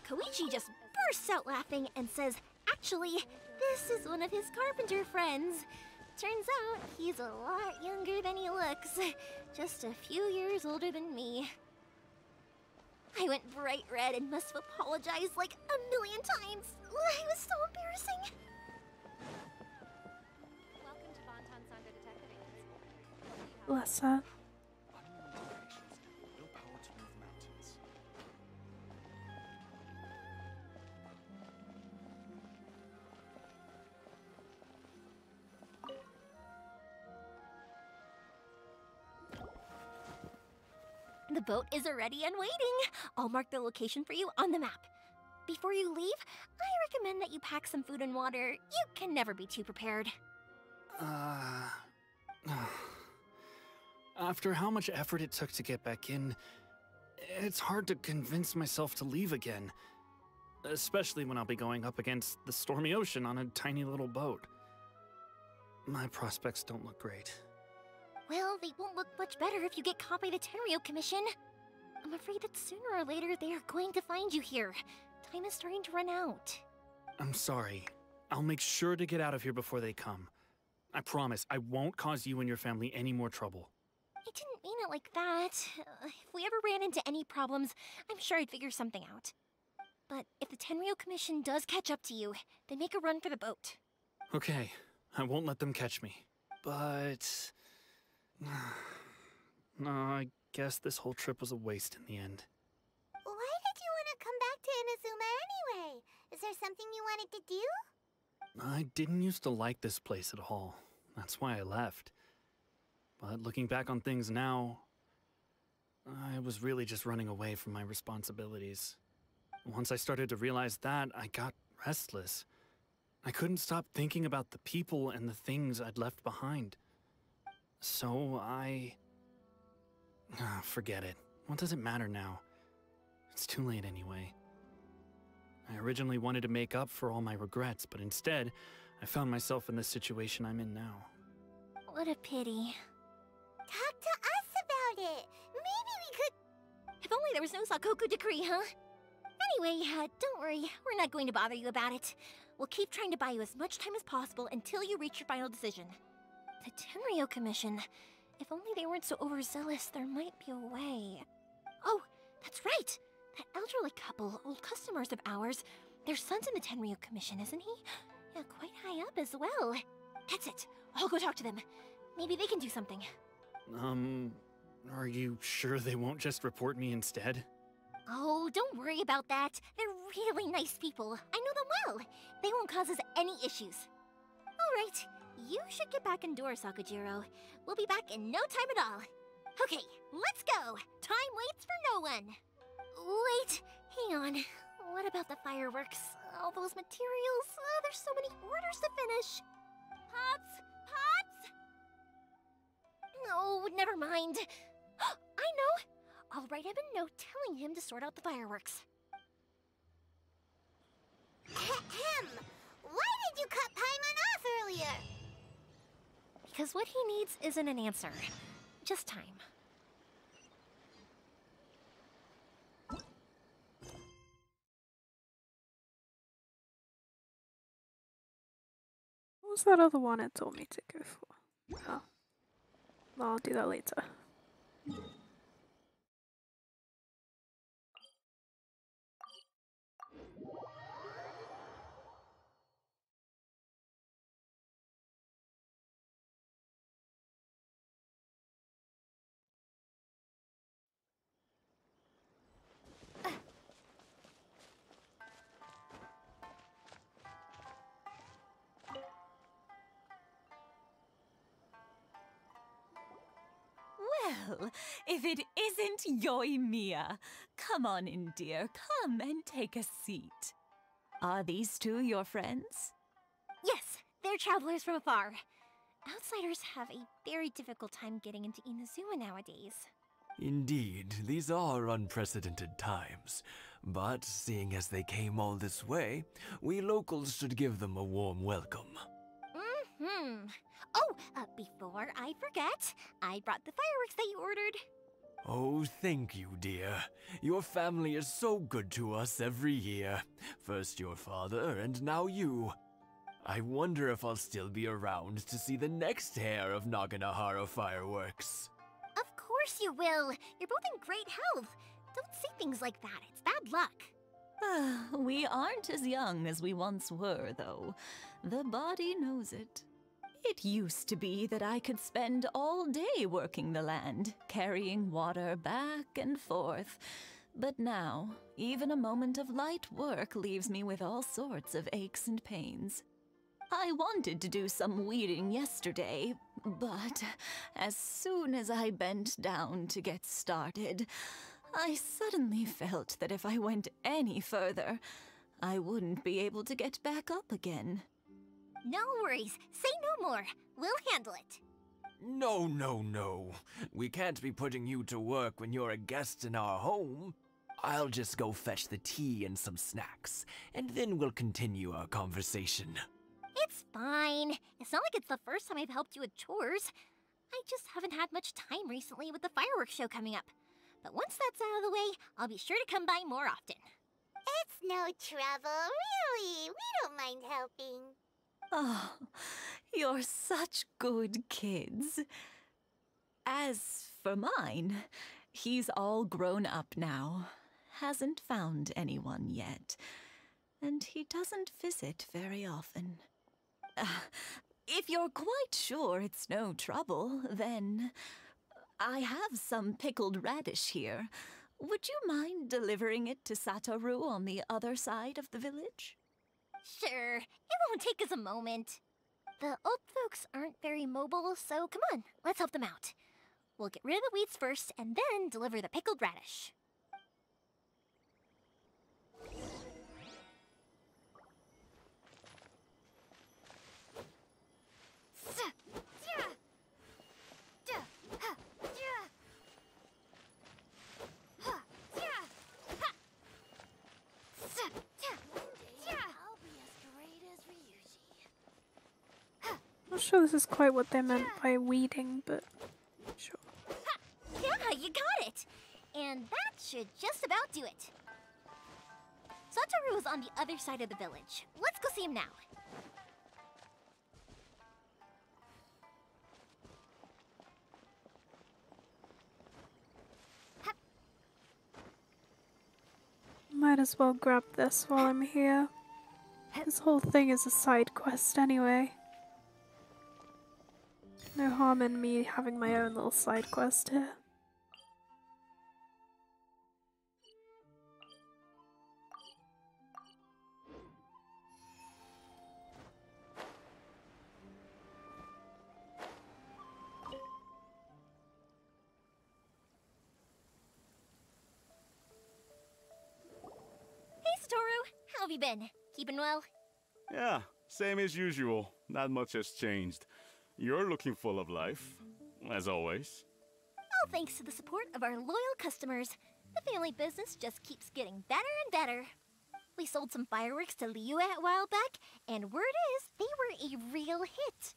Koichi just bursts out laughing and says, actually, this is one of his carpenter friends. Turns out, he's a lot younger than he looks. Just a few years older than me. I went bright red and must have apologized like a million times. It was so embarrassing. Welcome to Bonton Sangha Detective Agency. Bless her. Unknown vibrations, no power to move mountains. The boat is ready and waiting. I'll mark the location for you on the map. Before you leave, I recommend that you pack some food and water. You can never be too prepared. After how much effort it took to get back in, it's hard to convince myself to leave again. Especially when I'll be going up against the stormy ocean on a tiny little boat. My prospects don't look great. Well, they won't look much better if you get caught by the Tenryo Commission. I'm afraid that sooner or later they are going to find you here. Time is starting to run out. I'm sorry. I'll make sure to get out of here before they come. I promise I won't cause you and your family any more trouble. I didn't mean it like that. If we ever ran into any problems, I'm sure I'd figure something out. But if the Tenryo Commission does catch up to you, then make a run for the boat. Okay, I won't let them catch me. But... no, I guess this whole trip was a waste in the end. Why did you want to come back to Inazuma anyway? Is there something you wanted to do? I didn't used to like this place at all. That's why I left. But looking back on things now, I was really just running away from my responsibilities. Once I started to realize that, I got restless. I couldn't stop thinking about the people and the things I'd left behind. So forget it. What does it matter now? It's too late anyway. I originally wanted to make up for all my regrets, but instead, I found myself in the situation I'm in now. What a pity. Talk to us about it. Maybe we could... If only there was no Sakoku decree, huh? Anyway, don't worry. We're not going to bother you about it. We'll keep trying to buy you as much time as possible until you reach your final decision. The Tenryo Commission. If only they weren't so overzealous, there might be a way. Oh, that's right! That elderly couple, old customers of ours, their son's in the Tenryo Commission, isn't he? Yeah, quite high up as well. That's it. I'll go talk to them. Maybe they can do something. Are you sure they won't just report me instead? Oh, don't worry about that. They're really nice people. I know them well. They won't cause us any issues. All right, you should get back indoors, Sakujiro. We'll be back in no time at all. Okay, let's go. Time waits for no one. Wait, hang on. What about the fireworks? All those materials? There's so many orders to finish. Pops! Pops! No, never mind. I know. I'll write him a note telling him to sort out the fireworks. Ahem! Why did you cut Paimon off earlier? Because what he needs isn't an answer. Just time. What was that other one it told me to go for? Oh. I'll do that later. Well, if it isn't yoimiya. Come on in, dear. Come and take a seat. Are these two your friends? Yes, they're travelers from afar. Outsiders have a very difficult time getting into Inazuma nowadays. Indeed, these are unprecedented times. But seeing as they came all this way, we locals should give them a warm welcome. Mm-hmm. Oh, before I forget, I brought the fireworks that you ordered. Oh, thank you, dear. Your family is so good to us every year. First your father, and now you. I wonder if I'll still be around to see the next hair of Naganohara fireworks. Of course you will. You're both in great health. Don't say things like that. It's bad luck. We aren't as young as we once were, though. The body knows it. It used to be that I could spend all day working the land, carrying water back and forth. But now, even a moment of light work leaves me with all sorts of aches and pains. I wanted to do some weeding yesterday, but as soon as I bent down to get started, I suddenly felt that if I went any further, I wouldn't be able to get back up again. No worries. Say no more. We'll handle it. No, no, no. We can't be putting you to work when you're a guest in our home. I'll just go fetch the tea and some snacks, and then we'll continue our conversation. It's fine. It's not like it's the first time I've helped you with chores. I just haven't had much time recently with the fireworks show coming up. But once that's out of the way, I'll be sure to come by more often. It's no trouble, really. We don't mind helping. Oh, you're such good kids. As for mine, he's all grown up now. Hasn't found anyone yet. And he doesn't visit very often. If you're quite sure it's no trouble, then I have some pickled radish here. Would you mind delivering it to Satoru on the other side of the village? Sure, it won't take us a moment. The old folks aren't very mobile, so come on, let's help them out. We'll get rid of the weeds first and then deliver the pickled radish. Not sure this is quite what they meant by weeding, but sure. Yeah, you got it! And that should just about do it. Satoru is on the other side of the village. Let's go see him now. Might as well grab this while I'm here. This whole thing is a side quest anyway. No harm in me having my own little side quest here. Hey, Satoru! How have you been? Keeping well? Yeah, same as usual. Not much has changed. You're looking full of life, as always. All thanks to the support of our loyal customers. The family business just keeps getting better and better. We sold some fireworks to Liu a while back, and word is they were a real hit.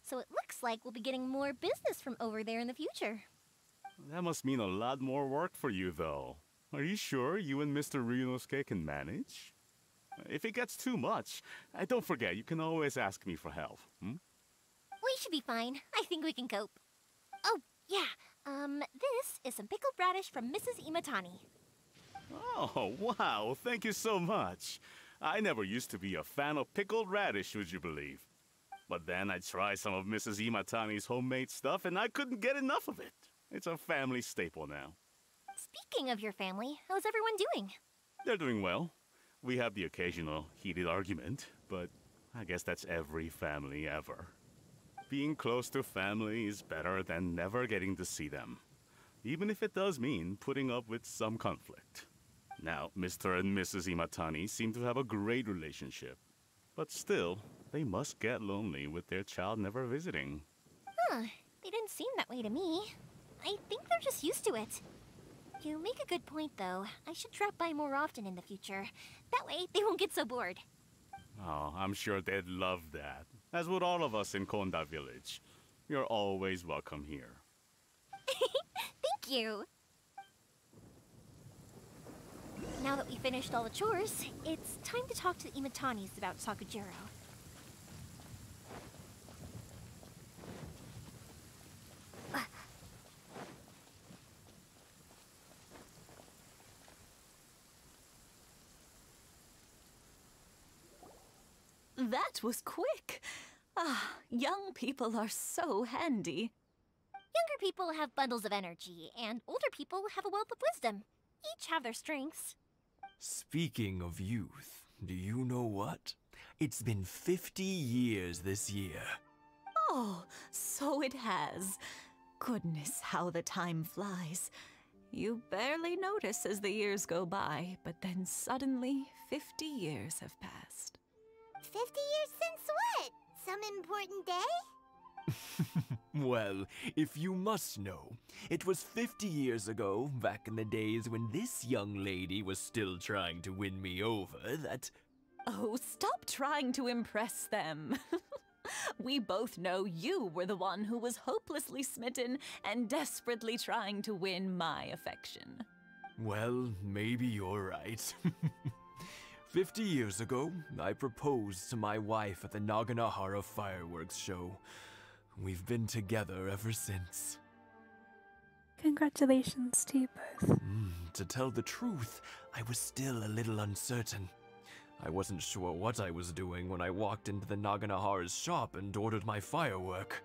So it looks like we'll be getting more business from over there in the future. That must mean a lot more work for you, though. Are you sure you and Mr. Ryunosuke can manage? If it gets too much, don't forget, you can always ask me for help, We should be fine. I think we can cope. Oh, yeah. This is some pickled radish from Mrs. Imatani. Oh, wow, thank you so much. I never used to be a fan of pickled radish, would you believe? But then I tried some of Mrs. Imatani's homemade stuff and I couldn't get enough of it. It's a family staple now. Speaking of your family, how's everyone doing? They're doing well. We have the occasional heated argument, but I guess that's every family ever. Being close to family is better than never getting to see them, even if it does mean putting up with some conflict. Now, Mr. and Mrs. Imatani seem to have a great relationship, but still, they must get lonely with their child never visiting. Huh, they didn't seem that way to me. I think they're just used to it. You make a good point, though. I should drop by more often in the future. That way, they won't get so bored. Oh, I'm sure they'd love that, as would all of us in Konda Village. You're always welcome here. Thank you! Now that we finished all the chores, it's time to talk to the Imatanis about Sakujiro. That was quick. Ah, young people are so handy. Younger people have bundles of energy, and older people have a wealth of wisdom. Each have their strengths. Speaking of youth, do you know what? It's been 50 years this year. Oh, so it has. Goodness, how the time flies. You barely notice as the years go by, but then suddenly 50 years have passed. 50 years since what? Some important day? Well, if you must know, it was 50 years ago, back in the days when this young lady was still trying to win me over, that... Oh, stop trying to impress them. We both know you were the one who was hopelessly smitten and desperately trying to win my affection. Well, maybe you're right. 50 years ago, I proposed to my wife at the Naganohara fireworks show. We've been together ever since. Congratulations to you both. To tell the truth, I was still a little uncertain. I wasn't sure what I was doing when I walked into the Naganahara's shop and ordered my firework.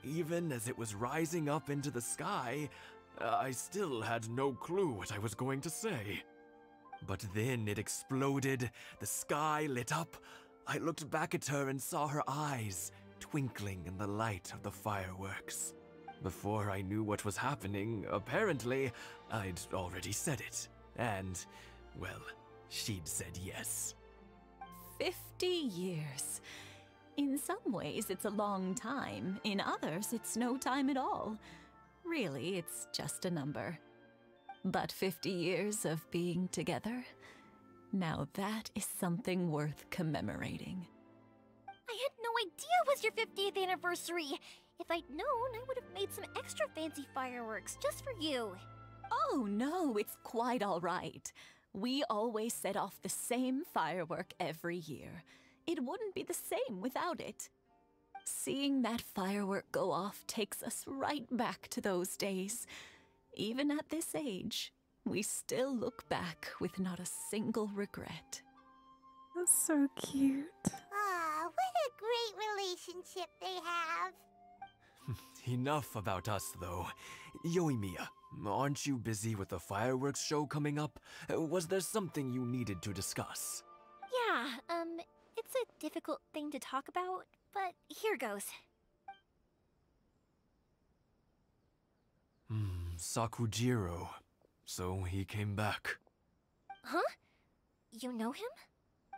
Even as it was rising up into the sky, I still had no clue what I was going to say. But then it exploded, the sky lit up. I looked back at her and saw her eyes twinkling in the light of the fireworks. Before I knew what was happening, apparently, I'd already said it. And, well, she'd said yes. 50 years. In some ways, it's a long time. In others, it's no time at all. Really, it's just a number. But 50 years of being together? Now that is something worth commemorating. I had no idea it was your 50th anniversary. If I'd known, I would have made some extra fancy fireworks just for you. Oh no, it's quite all right. We always set off the same firework every year. It wouldn't be the same without it. Seeing that firework go off takes us right back to those days. Even at this age, we still look back with not a single regret. That's so cute. Ah, what a great relationship they have. Enough about us, though. Yoimiya, aren't you busy with the fireworks show coming up? Was there something you needed to discuss? Yeah, it's a difficult thing to talk about, but here goes. Sakujiro. So he came back. Huh? You know him?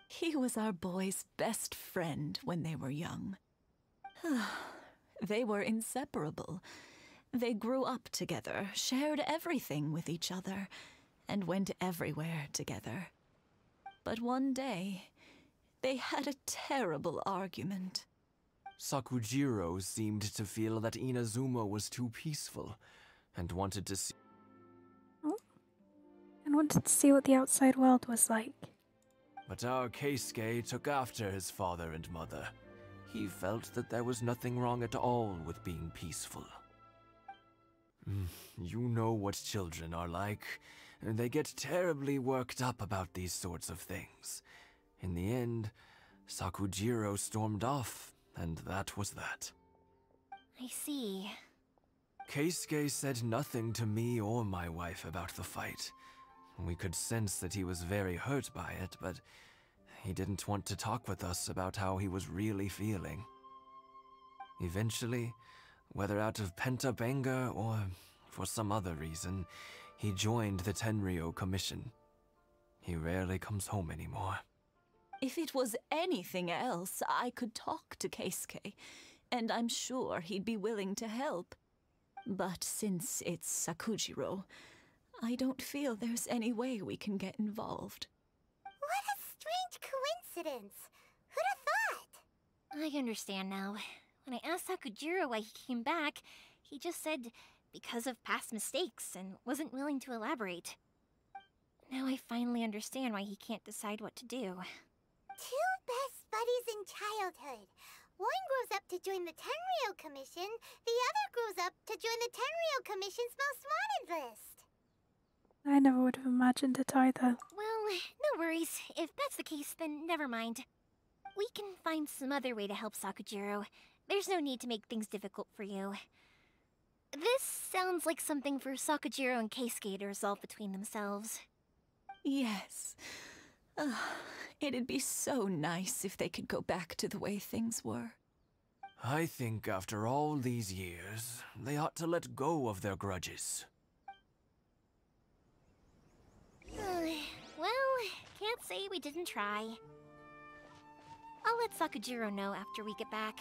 He was our boys' best friend when they were young. They were inseparable. They grew up together, shared everything with each other, and went everywhere together. But one day, they had a terrible argument. Sakujiro seemed to feel that Inazuma was too peaceful, and wanted to see... Oh. And wanted to see what the outside world was like. But our Keisuke took after his father and mother. He felt that there was nothing wrong at all with being peaceful. You know what children are like. They get terribly worked up about these sorts of things. In the end, Sakujiro stormed off, and that was that. I see. Keisuke said nothing to me or my wife about the fight. We could sense that he was very hurt by it, but he didn't want to talk with us about how he was really feeling. Eventually, whether out of pent-up anger or for some other reason, he joined the Tenryou Commission. He rarely comes home anymore. If it was anything else, I could talk to Keisuke, and I'm sure he'd be willing to help. But since it's Sakujiro, I don't feel there's any way we can get involved. What a strange coincidence. Who'd have thought? I understand now. When I asked Sakujiro why he came back, he just said because of past mistakes and wasn't willing to elaborate. Now I finally understand why he can't decide what to do. Two best buddies in childhood. One grows up to join the Tenryou Commission, the other grows up to join the Tenryou Commission's most wanted list. I never would have imagined it either. Well, no worries. If that's the case, then never mind. We can find some other way to help Sakujiro. There's no need to make things difficult for you. This sounds like something for Sakujiro and Keisuke to resolve between themselves. Yes. It'd be so nice if they could go back to the way things were. I think after all these years, they ought to let go of their grudges. Well, can't say we didn't try. I'll let Sakujiro know after we get back.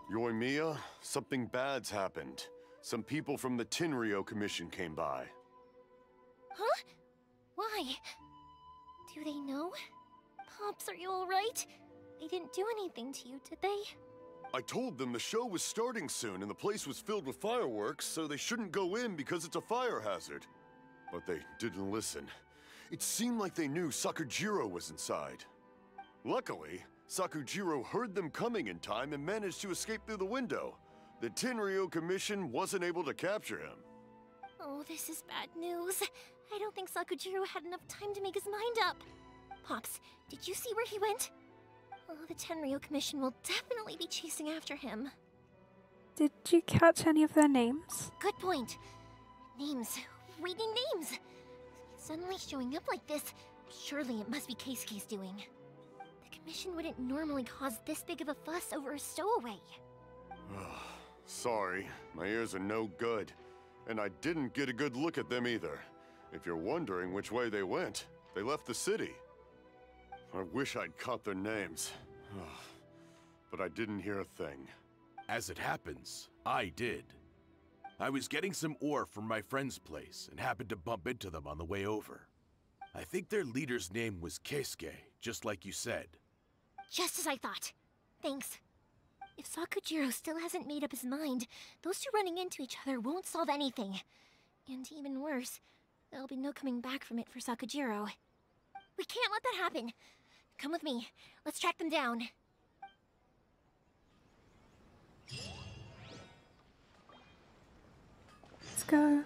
Yoimiya, something bad's happened. Some people from the Tenryou Commission came by. Why? Do they know? Pops, are you alright? They didn't do anything to you, did they? I told them the show was starting soon and the place was filled with fireworks, so they shouldn't go in because it's a fire hazard. But they didn't listen. It seemed like they knew Sakujiro was inside. Luckily, Sakujiro heard them coming in time and managed to escape through the window. The Tenryo Commission wasn't able to capture him. Oh, this is bad news. I don't think Sakujiro had enough time to make his mind up. Pops, did you see where he went? Oh, the Tenryo Commission will definitely be chasing after him. Did you catch any of their names? Good point. Names. Reading names. Suddenly showing up like this, surely it must be Keisuke's doing. The Commission wouldn't normally cause this big of a fuss over a stowaway. Sorry, my ears are no good. And I didn't get a good look at them either. If you're wondering which way they went, they left the city. I wish I'd caught their names. But I didn't hear a thing. As it happens, I did. I was getting some ore from my friend's place and happened to bump into them on the way over. I think their leader's name was Keisuke, just like you said. Just as I thought. Thanks. If Sakujiro still hasn't made up his mind, those two running into each other won't solve anything. And even worse, there'll be no coming back from it for Sakujiro. We can't let that happen. Come with me. Let's track them down. Let's go.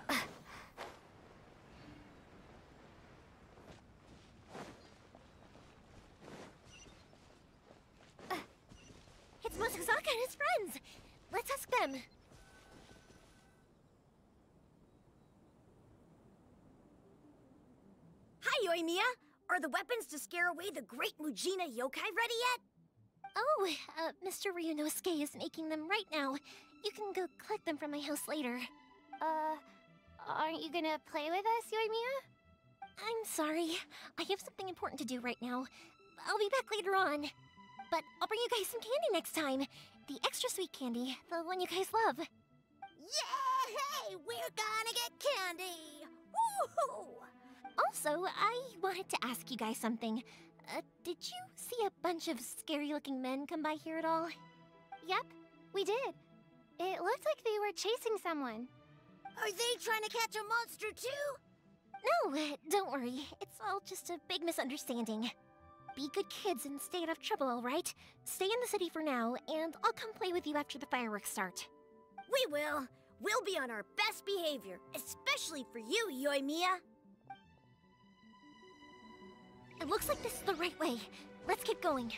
It's Mosazaka and his friends. Let's ask them. Hi, Yoimiya! Are the weapons to scare away the great Mujina yokai ready yet? Oh, Mr. Ryunosuke is making them right now. You can go collect them from my house later. Aren't you gonna play with us, Yoimiya? I'm sorry. I have something important to do right now. I'll be back later on. But I'll bring you guys some candy next time. The extra sweet candy, the one you guys love. Yay! We're gonna get candy! Woohoo! Also, I wanted to ask you guys something. Did you see a bunch of scary-looking men come by here at all? Yep, we did. It looked like they were chasing someone. Are they trying to catch a monster too? No, don't worry. It's all just a big misunderstanding. Be good kids and stay out of trouble, alright? Stay in the city for now, and I'll come play with you after the fireworks start. We will. We'll be on our best behavior, especially for you, Yoimiya. It looks like this is the right way. Let's get going.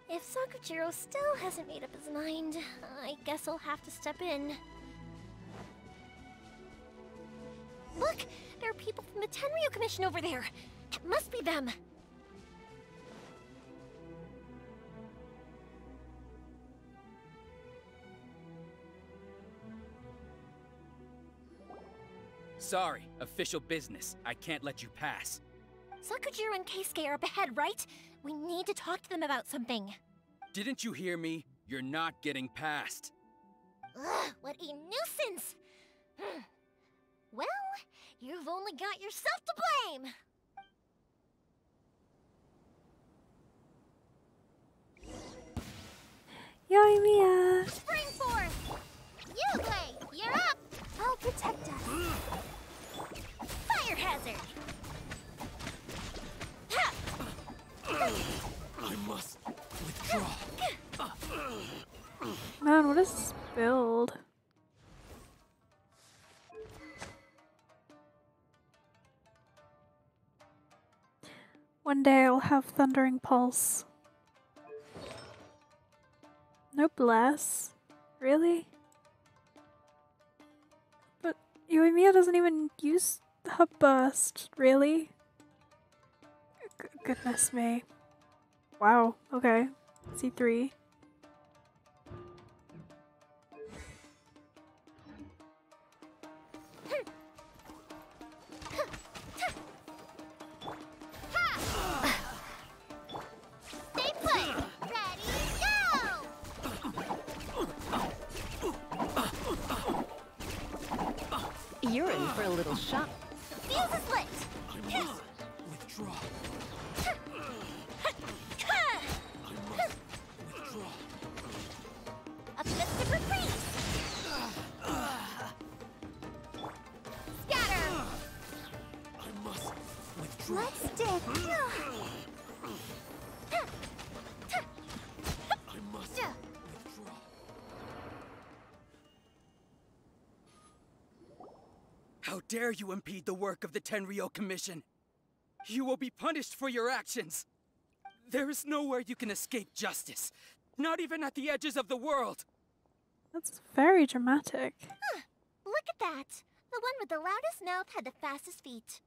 If Sakujiro still hasn't made up his mind, I guess I'll have to step in. Look! There are people from the Tenryo Commission over there! It must be them! Sorry, official business. I can't let you pass. Sakujiro and Keisuke are up ahead, right? We need to talk to them about something. Didn't you hear me? You're not getting past. Ugh, what a nuisance! Well, you've only got yourself to blame! Yoimiya! Spring forth! Yuglei, you're up! I'll protect us. Fire hazard! I must withdraw. Man, what is this build? One day I'll have Thundering Pulse. No bless? Really? But Yoimiya doesn't even use her burst, really? Goodness me. Wow, okay. C3. Stay put! Ready, go! You're in for a little shock. Fuse is lit! dare you impede the work of the Tenryou Commission? You will be punished for your actions. There is nowhere you can escape justice, not even at the edges of the world. That's very dramatic. Huh. Look at that. The one with the loudest mouth had the fastest feet.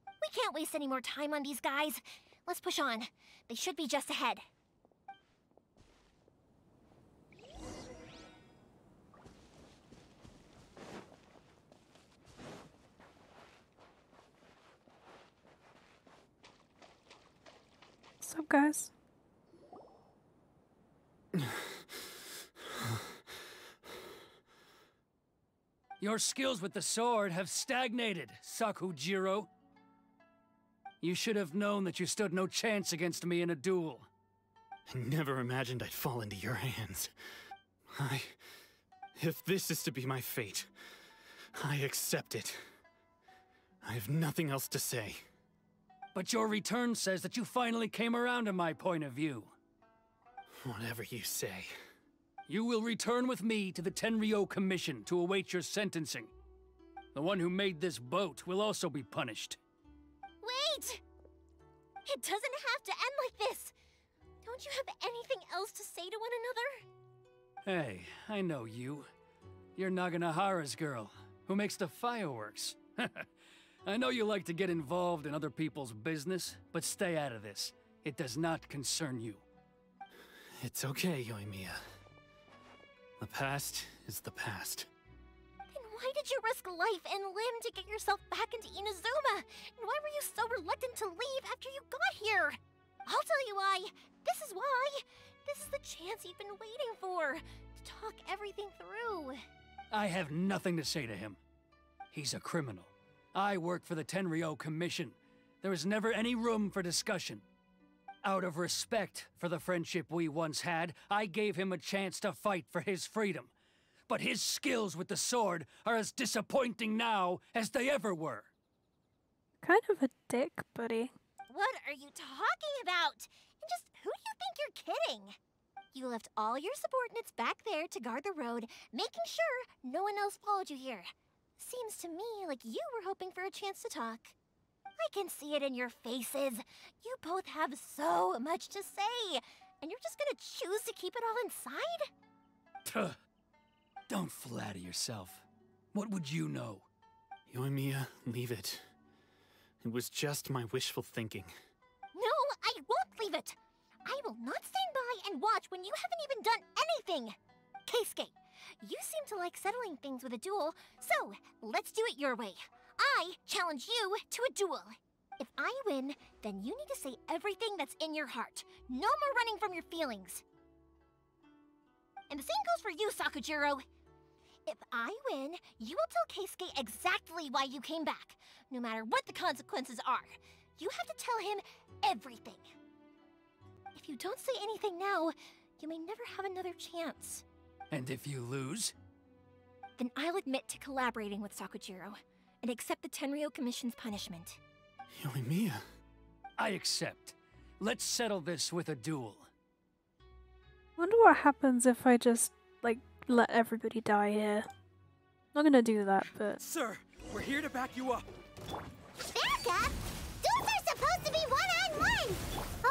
We can't waste any more time on these guys. Let's push on. They should be just ahead. What's up, guys? Your skills with the sword have stagnated, Sakujiro. You should have known that you stood no chance against me in a duel. I never imagined I'd fall into your hands. If this is to be my fate, I accept it. I have nothing else to say. But your return says that you finally came around to my point of view. Whatever you say. You will return with me to the Tenryou Commission to await your sentencing. The one who made this boat will also be punished. Wait! It doesn't have to end like this! Don't you have anything else to say to one another? Hey, I know you. You're Naganahara's girl, who makes the fireworks. I know you like to get involved in other people's business, but stay out of this. It does not concern you. It's okay, Yoimiya. The past is the past. Then why did you risk life and limb to get yourself back into Inazuma? And why were you so reluctant to leave after you got here? I'll tell you why. This is why. This is the chance you've been waiting for. To talk everything through. I have nothing to say to him. He's a criminal. I work for the Tenryou Commission. There is never any room for discussion. Out of respect for the friendship we once had, I gave him a chance to fight for his freedom. But his skills with the sword are as disappointing now as they ever were. Kind of a dick, buddy. What are you talking about? And just who do you think you're kidding? You left all your subordinates back there to guard the road, making sure no one else followed you here. Seems to me like you were hoping for a chance to talk. I can see it in your faces. You both have so much to say, and you're just gonna choose to keep it all inside? Don't flatter yourself. What would you know? Yoimiya, leave it. It was just my wishful thinking. No, I won't leave it. I will not stand by and watch when you haven't even done anything. Keisuke, you seem to like settling things with a duel, so let's do it your way. I challenge you to a duel. If I win, then you need to say everything that's in your heart. No more running from your feelings. And the same goes for you, Sakujiro. If I win, you will tell Keisuke exactly why you came back, no matter what the consequences are. You have to tell him everything. If you don't say anything now, you may never have another chance. And if you lose? Then I'll admit to collaborating with Sakujiro and accept the Tenryou Commission's punishment. Yoimiya. I accept. Let's settle this with a duel. Wonder what happens if I just, like, let everybody die here. Not gonna do that, but... Sir, we're here to back you up. Back up? Duels are supposed to be one-on-one!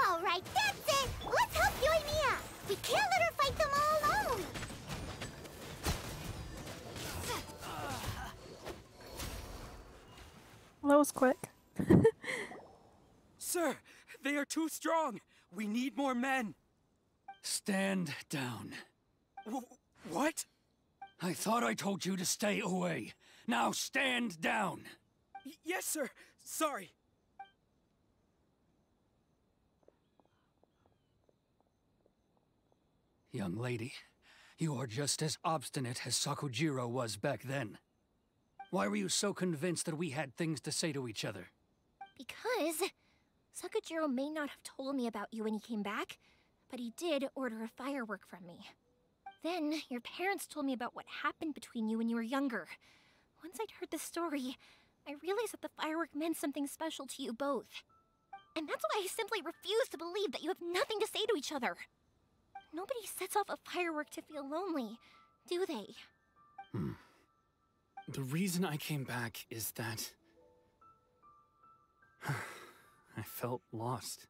Alright, that's it! Let's help Yoimiya! We can't let her fight them all alone! Well, that was quick. Sir, they are too strong. We need more men. Stand down. What? I thought I told you to stay away. Now stand down. Yes, sir. Sorry. Young lady, you are just as obstinate as Sakujiro was back then. Why were you so convinced that we had things to say to each other? Because Sakujiro may not have told me about you when he came back, but he did order a firework from me. Then your parents told me about what happened between you when you were younger. Once I'd heard the story, I realized that the firework meant something special to you both. And that's why I simply refuse to believe that you have nothing to say to each other. Nobody sets off a firework to feel lonely, do they? The reason I came back is that I felt lost.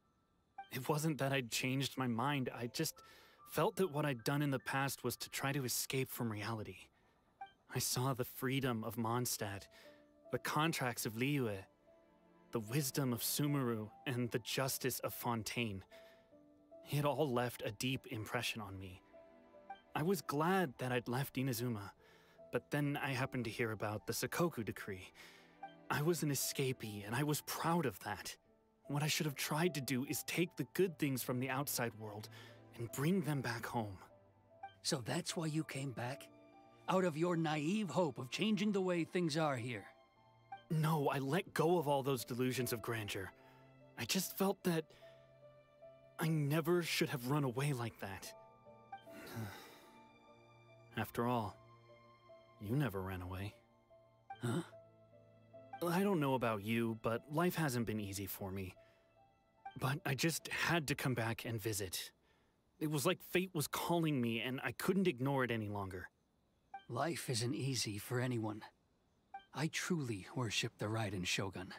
It wasn't that I'd changed my mind, I just felt that what I'd done in the past was to try to escape from reality. I saw the freedom of Mondstadt, the contracts of Liyue, the wisdom of Sumeru, and the justice of Fontaine. It all left a deep impression on me. I was glad that I'd left Inazuma, but then I happened to hear about the Sakoku decree. I was an escapee, and I was proud of that. What I should have tried to do is take the good things from the outside world and bring them back home. So that's why you came back? Out of your naive hope of changing the way things are here? No, I let go of all those delusions of grandeur. I just felt that I never should have run away like that. After all, you never ran away. Huh? I don't know about you, but life hasn't been easy for me. But I just had to come back and visit. It was like fate was calling me, and I couldn't ignore it any longer. Life isn't easy for anyone. I truly worship the Raiden Shogun.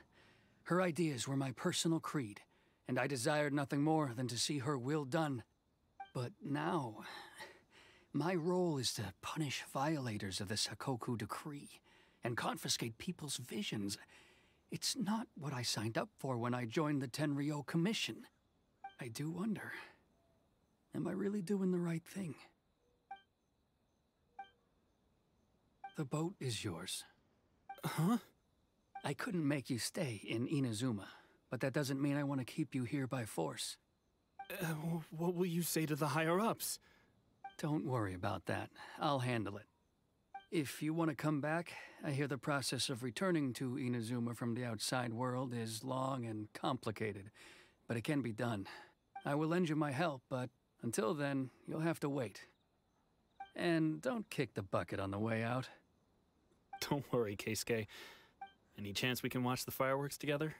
Her ideas were my personal creed, and I desired nothing more than to see her will done. But now, my role is to punish violators of the Sakoku decree and confiscate people's visions. It's not what I signed up for when I joined the Tenryou Commission. I do wonder, am I really doing the right thing? The boat is yours. Huh? I couldn't make you stay in Inazuma, but that doesn't mean I want to keep you here by force. What will you say to the higher-ups? Don't worry about that. I'll handle it. If you want to come back, I hear the process of returning to Inazuma from the outside world is long and complicated, but it can be done. I will lend you my help, but until then, you'll have to wait. And don't kick the bucket on the way out. Don't worry, Keisuke. Any chance we can watch the fireworks together?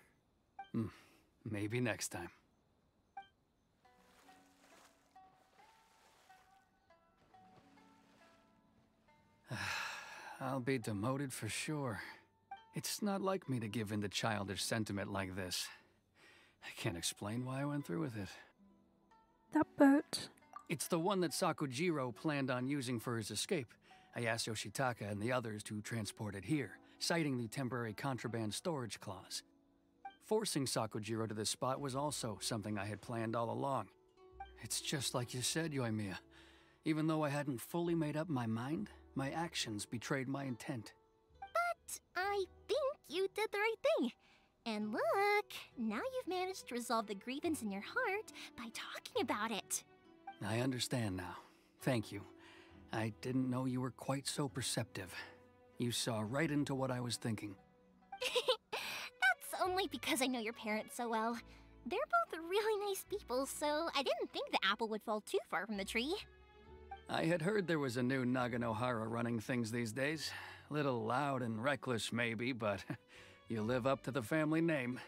Maybe next time. I'll be demoted for sure. It's not like me to give in to childish sentiment like this. I can't explain why I went through with it. That boat. It's the one that Sakujiro planned on using for his escape. I asked Yoshitaka and the others to transport it here, citing the temporary contraband storage clause. Forcing Sakujiro to this spot was also something I had planned all along. It's just like you said, Yoimiya. Even though I hadn't fully made up my mind, my actions betrayed my intent. But I think you did the right thing. And look, now you've managed to resolve the grievance in your heart by talking about it. I understand now. Thank you. I didn't know you were quite so perceptive. You saw right into what I was thinking. That's only because I know your parents so well. They're both really nice people, so I didn't think the apple would fall too far from the tree. I had heard there was a new Naganohara running things these days. Little loud and reckless, maybe, but you live up to the family name.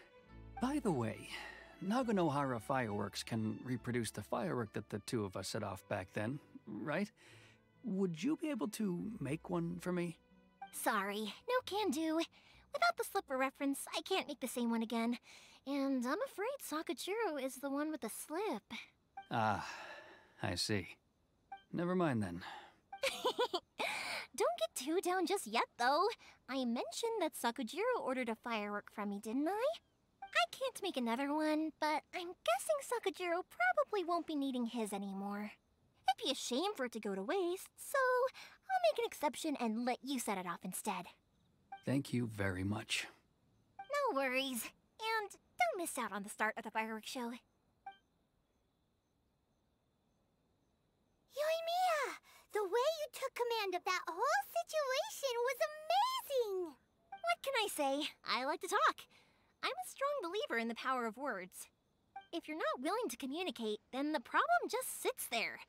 By the way, Naganohara fireworks can reproduce the firework that the two of us set off back then, right? Would you be able to make one for me? Sorry, no can do. Without the slipper reference, I can't make the same one again. And I'm afraid Sakujiro is the one with the slip. Ah, I see. Never mind then. Don't get too down just yet, though. I mentioned that Sakujiro ordered a firework from me, didn't I? I can't make another one, but I'm guessing Sakujiro probably won't be needing his anymore. It'd be a shame for it to go to waste, so I'll make an exception and let you set it off instead. Thank you very much. No worries. And don't miss out on the start of the fireworks show. Yoimiya! The way you took command of that whole situation was amazing! What can I say? I like to talk. I'm a strong believer in the power of words. If you're not willing to communicate, then the problem just sits there.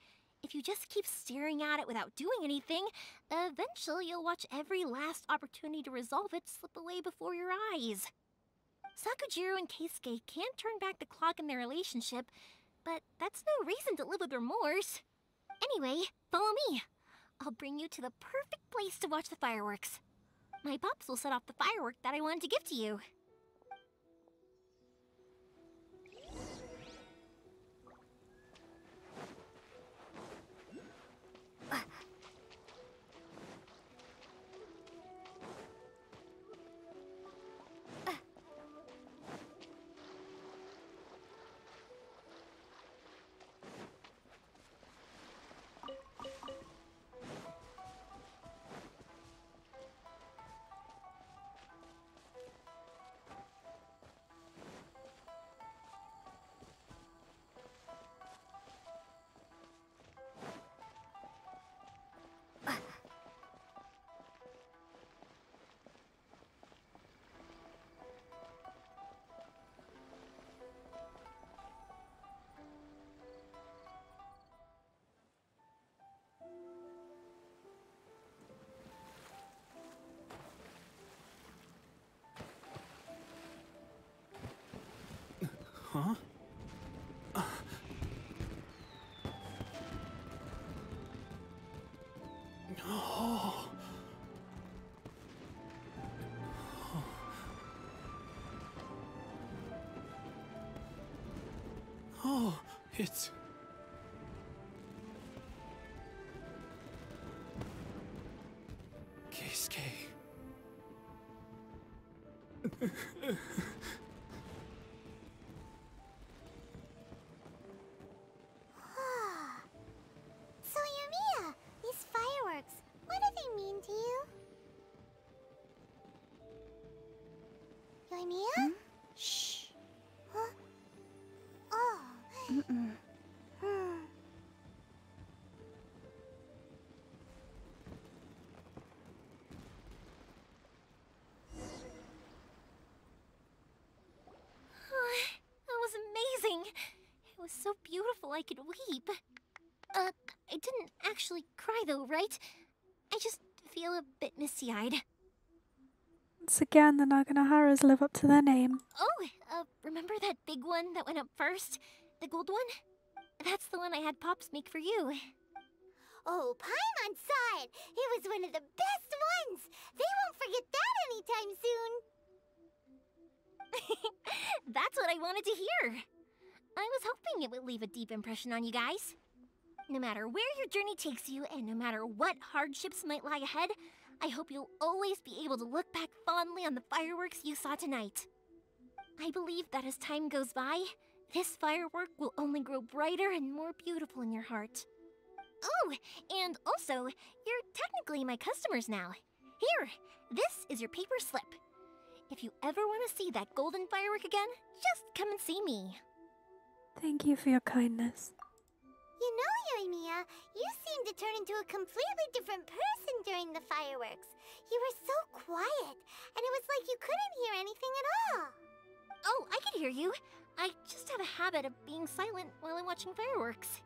If you just keep staring at it without doing anything, eventually you'll watch every last opportunity to resolve it slip away before your eyes. Sakujiro and Keisuke can't turn back the clock in their relationship, but that's no reason to live with remorse. Anyway, follow me. I'll bring you to the perfect place to watch the fireworks. My pops will set off the firework that I wanted to give to you. Huh? Oh. Oh, it's... Keisuke. So, yoimiya, these fireworks, what do they mean to you? Yoimiya? Shh. Huh? Oh. Hmm. That was amazing. It was so beautiful I could weep. I didn't actually cry though, right? I just feel a bit misty-eyed. Once again, the Naganoharas live up to their name. Oh, remember that big one that went up first? The gold one? That's the one I had Pops make for you. Oh, Paimon saw it! It was one of the best ones! They won't forget that anytime soon! That's what I wanted to hear. I was hoping it would leave a deep impression on you guys. No matter where your journey takes you, and no matter what hardships might lie ahead, I hope you'll always be able to look back fondly on the fireworks you saw tonight. I believe that as time goes by, this firework will only grow brighter and more beautiful in your heart. Oh, and also, you're technically my customers now. Here, this is your paper slip. If you ever want to see that golden firework again, just come and see me. Thank you for your kindness. You know, yoimiya, you seemed to turn into a completely different person during the fireworks. You were so quiet, and it was like you couldn't hear anything at all. Oh, I can hear you. I just have a habit of being silent while I'm watching fireworks.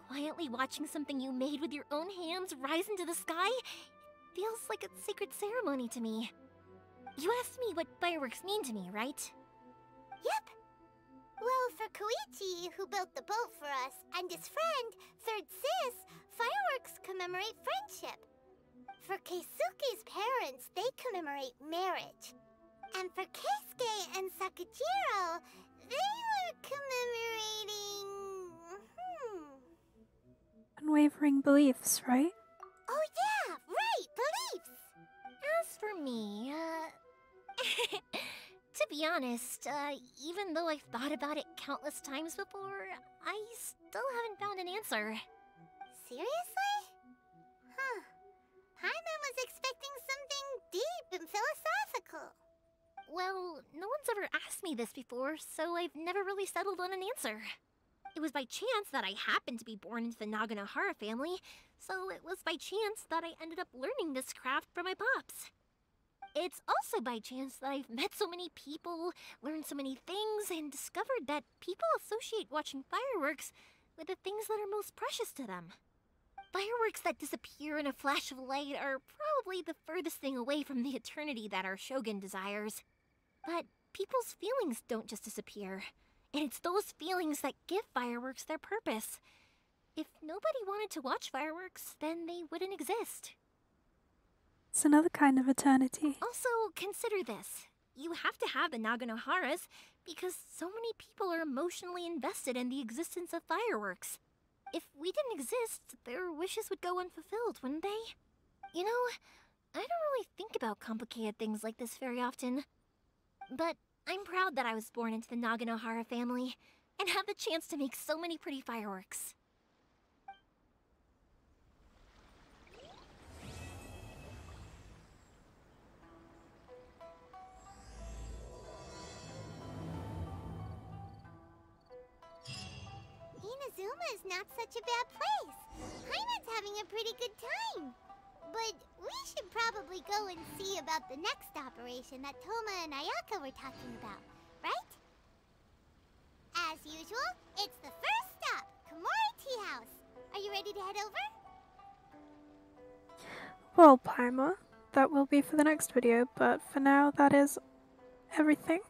Quietly watching something you made with your own hands rise into the sky feels like a sacred ceremony to me. You asked me what fireworks mean to me, right? Yep. Well, for Koichi, who built the boat for us, and his friend, Third Sis, fireworks commemorate friendship. For Keisuke's parents, they commemorate marriage. And for Keisuke and Sakujiro, they were commemorating... Unwavering beliefs, right? Oh yeah, right, beliefs! As for me, to be honest, even though I've thought about it countless times before, I still haven't found an answer. Seriously? Huh. Paimon was expecting something deep and philosophical. Well, no one's ever asked me this before, so I've never really settled on an answer. It was by chance that I happened to be born into the Naganohara family, so it was by chance that I ended up learning this craft from my pops. It's also by chance that I've met so many people, learned so many things, and discovered that people associate watching fireworks with the things that are most precious to them. Fireworks that disappear in a flash of light are probably the furthest thing away from the eternity that our shogun desires. But people's feelings don't just disappear, and it's those feelings that give fireworks their purpose. If nobody wanted to watch fireworks, then they wouldn't exist. It's another kind of eternity. Also, consider this. You have to have the Naganoharas because so many people are emotionally invested in the existence of fireworks. If we didn't exist, their wishes would go unfulfilled, wouldn't they? You know, I don't really think about complicated things like this very often. But I'm proud that I was born into the Naganohara family and have the chance to make so many pretty fireworks. Inazuma is not such a bad place. Paimon's having a pretty good time. But we should probably go and see about the next operation that Toma and Ayaka were talking about, right? As usual, it's the first stop, Komori Tea House. Are you ready to head over? Well, Paima, that will be for the next video, but for now, that is everything.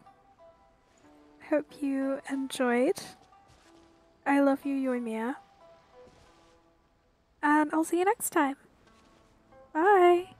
Hope you enjoyed. I love you, yoimiya. And I'll see you next time. Bye!